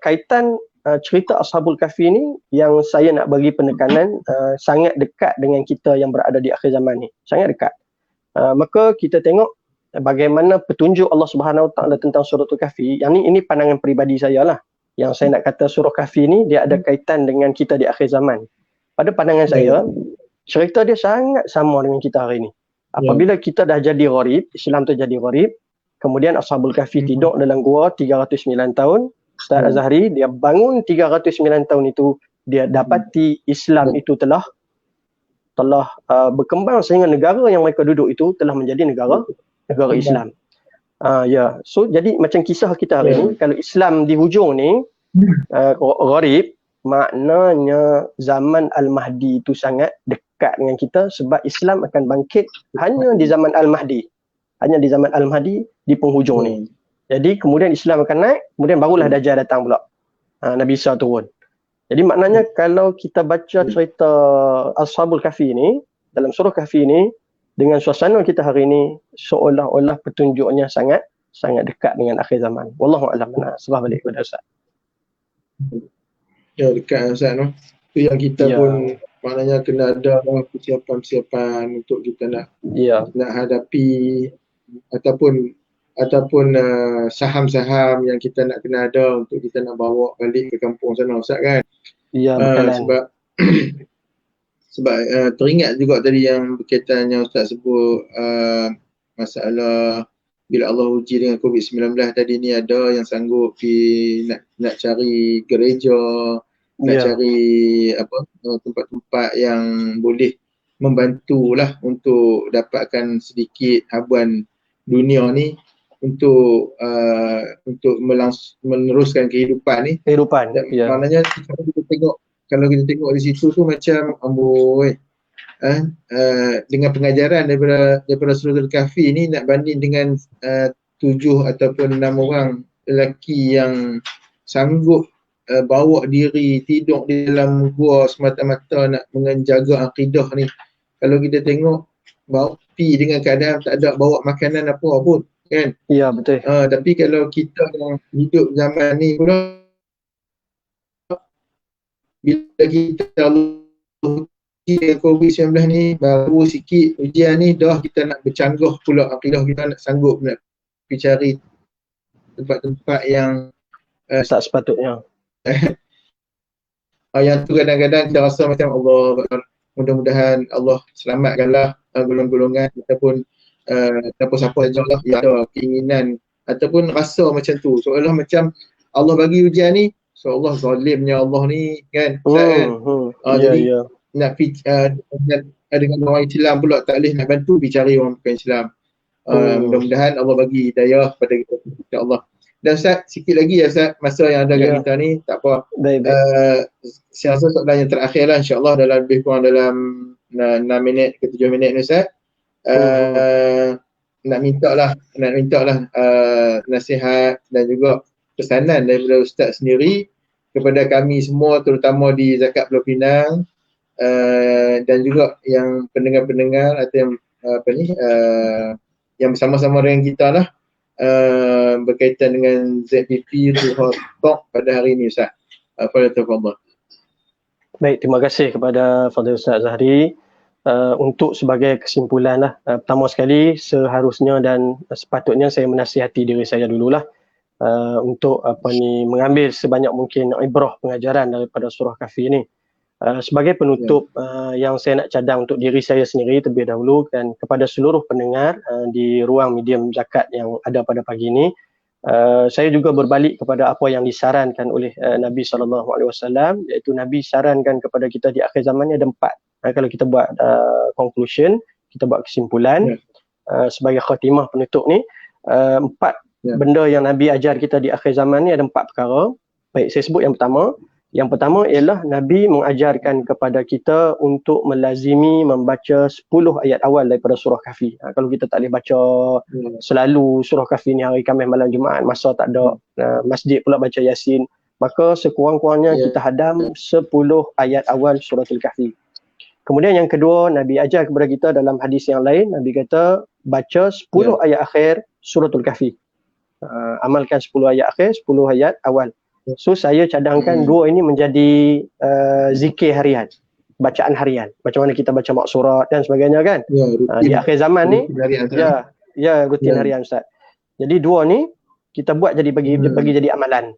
kaitan cerita Ashabul Kahfi ni yang saya nak bagi penekanan sangat dekat dengan kita yang berada di akhir zaman ni. Sangat dekat. Maka kita tengok bagaimana petunjuk Allah Subhanahu Wa Taala tentang surah Kahfi. Yang ini pandangan peribadi saya lah. Yang saya nak kata surah Kahfi ni dia ada kaitan dengan kita di akhir zaman. Pada pandangan saya, cerita dia sangat sama dengan kita hari ni. Apabila kita dah jadi gharib, Islam tu jadi gharib, kemudian Ashabul Kahfi tidur dalam gua 309 tahun, Ustaz Azhari dia bangun 309 tahun itu, dia dapati Islam itu telah berkembang sehingga negara yang mereka duduk itu telah menjadi negara Islam. So jadi macam kisah kita hari ni, kalau Islam di hujung ni gharib, maknanya zaman Al-Mahdi itu sangat dekat dengan kita, sebab Islam akan bangkit hanya di zaman Al-Mahdi. Hanya di zaman Al-Mahdi di penghujung ni. Jadi kemudian Islam akan naik, kemudian barulah Dajjal datang pula. Nabi Isa turun. Jadi maknanya kalau kita baca cerita Ashabul Kahfi ni, dalam surah Kahfi ni, dengan suasana kita hari ni, seolah-olah petunjuknya sangat dekat dengan akhir zaman. Wallahu a'lam. Serah balik kepada Ustaz. Ya, dekat Ustaz tu. Itu yang kita pun maknanya kena ada persiapan untuk kita nak hadapi ataupun saham-saham yang kita nak kena ada untuk kita nak bawa balik ke kampung sana, Ustaz kan? Ya, sebab teringat juga tadi yang berkaitan yang Ustaz sebut masalah bila Allah uji dengan COVID-19 tadi ni, ada yang sanggup nak cari gereja, nak cari tempat-tempat yang boleh membantulah untuk dapatkan sedikit habuan dunia ni untuk meneruskan kehidupan ni. Maknanya kalau kita tengok di situ tu macam dengan pengajaran daripada surah Al-Kahfi ni nak banding dengan 7 ataupun 6 orang lelaki yang sanggup bawa diri tidur di dalam gua semata-mata nak menjaga akidah ni. Kalau kita tengok pergi dengan keadaan tak ada bawa makanan apa pun kan. Ya, betul. Tapi kalau kita yang hidup zaman ni pula, bila kita uji COVID-19 ni, baru sikit ujian ni dah kita nak bercanggah pula akidah kita, nak sanggup nak pergi cari tempat-tempat yang tak sepatutnya. Yang tu kadang-kadang kita rasa macam Allah, mudah-mudahan Allah selamatkanlah golongan-golongan ataupun siapa-siapa saja lah yang ada keinginan ataupun rasa macam tu, seolah macam Allah bagi ujian ni seolah zalimnya Allah ni kan. Jadi nak dengan orang Islam pula tak boleh nak bantu, pergi cari orang bukan Islam. Mudah-mudahan Allah bagi hidayah kepada kita, insya-Allah. Dan Ustaz, sikit lagi ya Ustaz, masa yang ada kat kita ni, tak apa. Saya rasa soalan yang terakhir lah, insya-Allah dalam lebih kurang dalam 6 minit ke 7 minit ni Ustaz. nak minta lah nasihat dan juga pesanan daripada Ustaz sendiri kepada kami semua, terutama di Zakat Pulau Pinang, dan juga yang pendengar-pendengar atau yang yang bersama-sama dengan kita lah, berkaitan dengan ZPP Zuhur Talk pada hari ini, Ustaz. Fadhil. Baik, terima kasih kepada Fadil Ustaz Zahri. Untuk sebagai kesimpulan lah, pertama sekali seharusnya dan sepatutnya saya menasihati diri saya dululah untuk mengambil sebanyak mungkin ibrah pengajaran daripada surah Kahfi ini. Sebagai penutup, yang saya nak cadang untuk diri saya sendiri terlebih dahulu dan kepada seluruh pendengar di ruang medium zakat yang ada pada pagi ini, saya juga berbalik kepada apa yang disarankan oleh Nabi SAW, iaitu Nabi sarankan kepada kita di akhir zaman ni ada 4. Kalau kita buat conclusion, kita buat kesimpulan sebagai khatimah penutup ni, 4 benda yang Nabi ajar kita di akhir zaman ni ada 4 perkara. Baik, saya sebut yang pertama. Yang pertama ialah Nabi mengajarkan kepada kita untuk melazimi membaca 10 ayat awal daripada surah Kahfi. Kalau kita tak boleh baca selalu surah Kahfi ni hari Khamis malam Jumaat, masa tak ada masjid pula baca Yasin, maka sekurang-kurangnya kita hadam 10 ayat awal suratul Kahfi. Kemudian yang kedua, Nabi ajar kepada kita dalam hadis yang lain, Nabi kata baca 10 ayat akhir suratul Kahfi. Amalkan 10 ayat akhir, 10 ayat awal. So saya cadangkan 2 ini menjadi zikir harian, bacaan harian. Macam mana kita baca maksurat dan sebagainya kan. Di akhir zaman ni, rutin harian Ustaz. Jadi 2 ni kita buat jadi bagi jadi amalan.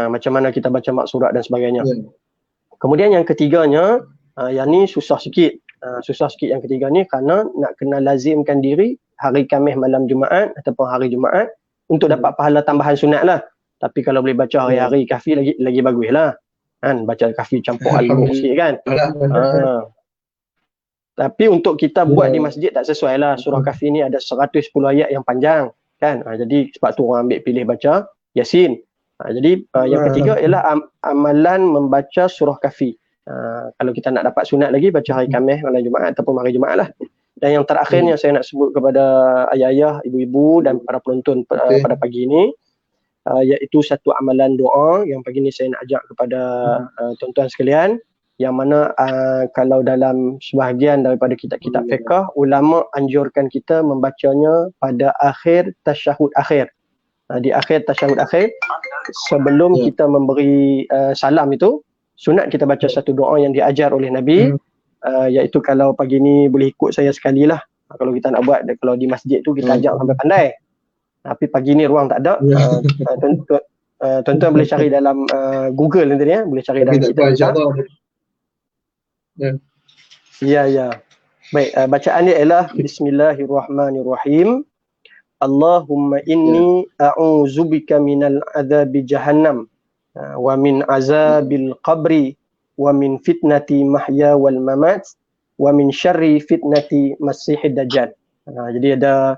Macam mana kita baca maksurat dan sebagainya. Kemudian yang ketiganya, yang ni susah sikit. Susah sikit yang ketiga ni kerana nak kena lazimkan diri hari Khamis malam Jumaat ataupun hari Jumaat untuk dapat pahala tambahan sunat lah. Tapi kalau boleh baca hari-hari Kahfi lagi bagus lah. Kan? Baca Kahfi campur al-Mulk sikit kan. Tapi untuk kita buat di masjid tak sesuai lah. Surah Kahfi ni ada 110 ayat yang panjang. Kan? Jadi sebab tu orang ambil pilih baca Yasin. Jadi yang ketiga ialah amalan membaca surah Kahfi. Kalau kita nak dapat sunat lagi, baca hari Khamis, malam Jumaat ataupun hari Jumaat lah. Dan yang terakhirnya saya nak sebut kepada ayah-ayah, ibu-ibu dan para penonton pada pagi ini, iaitu satu amalan doa yang pagi ni saya nak ajak kepada tuan-tuan sekalian, yang mana kalau dalam sebahagian daripada kitab-kitab fiqh, ulama anjurkan kita membacanya pada akhir tasyahud akhir. Di akhir tasyahud akhir, sebelum kita memberi salam itu, sunat kita baca satu doa yang diajar oleh Nabi, iaitu kalau pagi ni boleh ikut saya sekali lah. Kalau kita nak buat, kalau di masjid tu kita ajak sampai pandai. Tapi pagi ni ruang tak ada. Tuan-tuan boleh cari dalam Google nanti ni, boleh cari dalam kita. Ya. Baik, bacaan dia ialah Bismillahirrahmanirrahim. Allahumma inni a'udzubika minal adzabi jahannam wa min azabil qabri wa min fitnati mahya wal mamat wa min syarri fitnati masihid dajjal. Jadi ada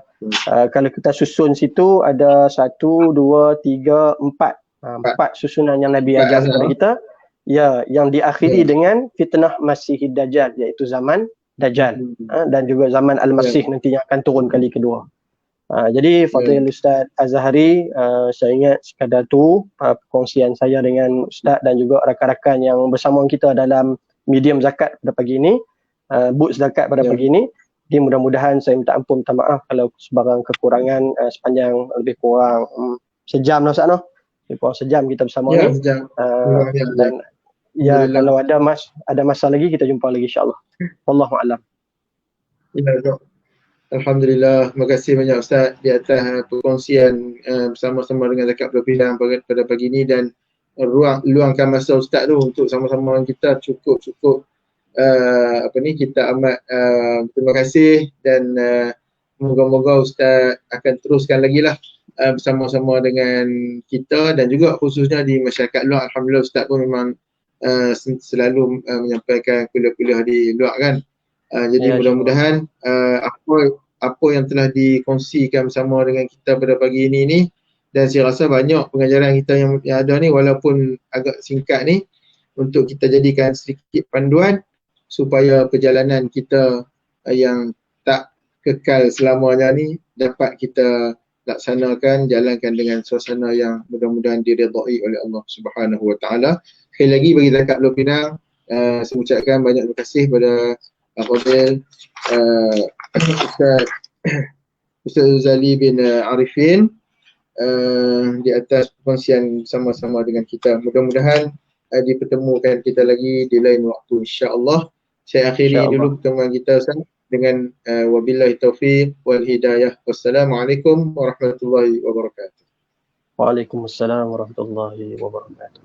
kalau kita susun situ ada 1, 2, 3, 4. 4 susunan yang Nabi ajar kepada kita. Ya, yang diakhiri dengan fitnah masihid dajjal, iaitu zaman dajjal. Dan juga zaman al-masih nanti yang akan turun kali kedua. Jadi Fadil Ustaz Az-Zahri, saya ingat sekadar tu perkongsian saya dengan Ustaz dan juga rakan-rakan yang bersama kita dalam medium zakat pada pagi ini, booth zakat pada pagi ini. Jadi mudah-mudahan saya minta ampun, minta maaf kalau sebarang kekurangan sepanjang lebih kurang sejam lah Ustaz noh. Lebih kurang sejam kita bersama ni. Dan kalau ada masa lagi kita jumpa lagi insya-Allah. Wallahu a'lam. Alhamdulillah, terima kasih banyak Ustaz di atas perkongsian bersama-sama dengan Zakat Pulau Pinang pada pagi ini, dan luangkan masa Ustaz tu untuk sama-sama kita cukup kita amat terima kasih, dan moga-moga Ustaz akan teruskan lagi lah bersama-sama dengan kita, dan juga khususnya di masyarakat luar. Alhamdulillah Ustaz pun memang selalu menyampaikan kuliah-kuliah di luar kan. Jadi mudah-mudahan apa yang telah dikongsikan bersama dengan kita pada pagi ini ni, dan saya rasa banyak pengajaran kita yang ada ni walaupun agak singkat ni, untuk kita jadikan sedikit panduan supaya perjalanan kita yang tak kekal selamanya ni dapat kita laksanakan, jalankan dengan suasana yang mudah-mudahan diridai oleh Allah Subhanahu Wa Taala. Sekali lagi bagi zakat Pulau Pinang, saya ucapkan banyak terima kasih kepada Fadil Ustaz Zali bin Arifin di atas perkongsian sama-sama dengan kita. Mudah-mudahan dipertemukan kita lagi di lain waktu, insya-Allah. Saya akhiri dulu pertemuan kita Ustaz dengan wabillahi taufiq wal hidayah. Wassalamualaikum warahmatullahi wabarakatuh. Waalaikumsalam warahmatullahi wabarakatuh.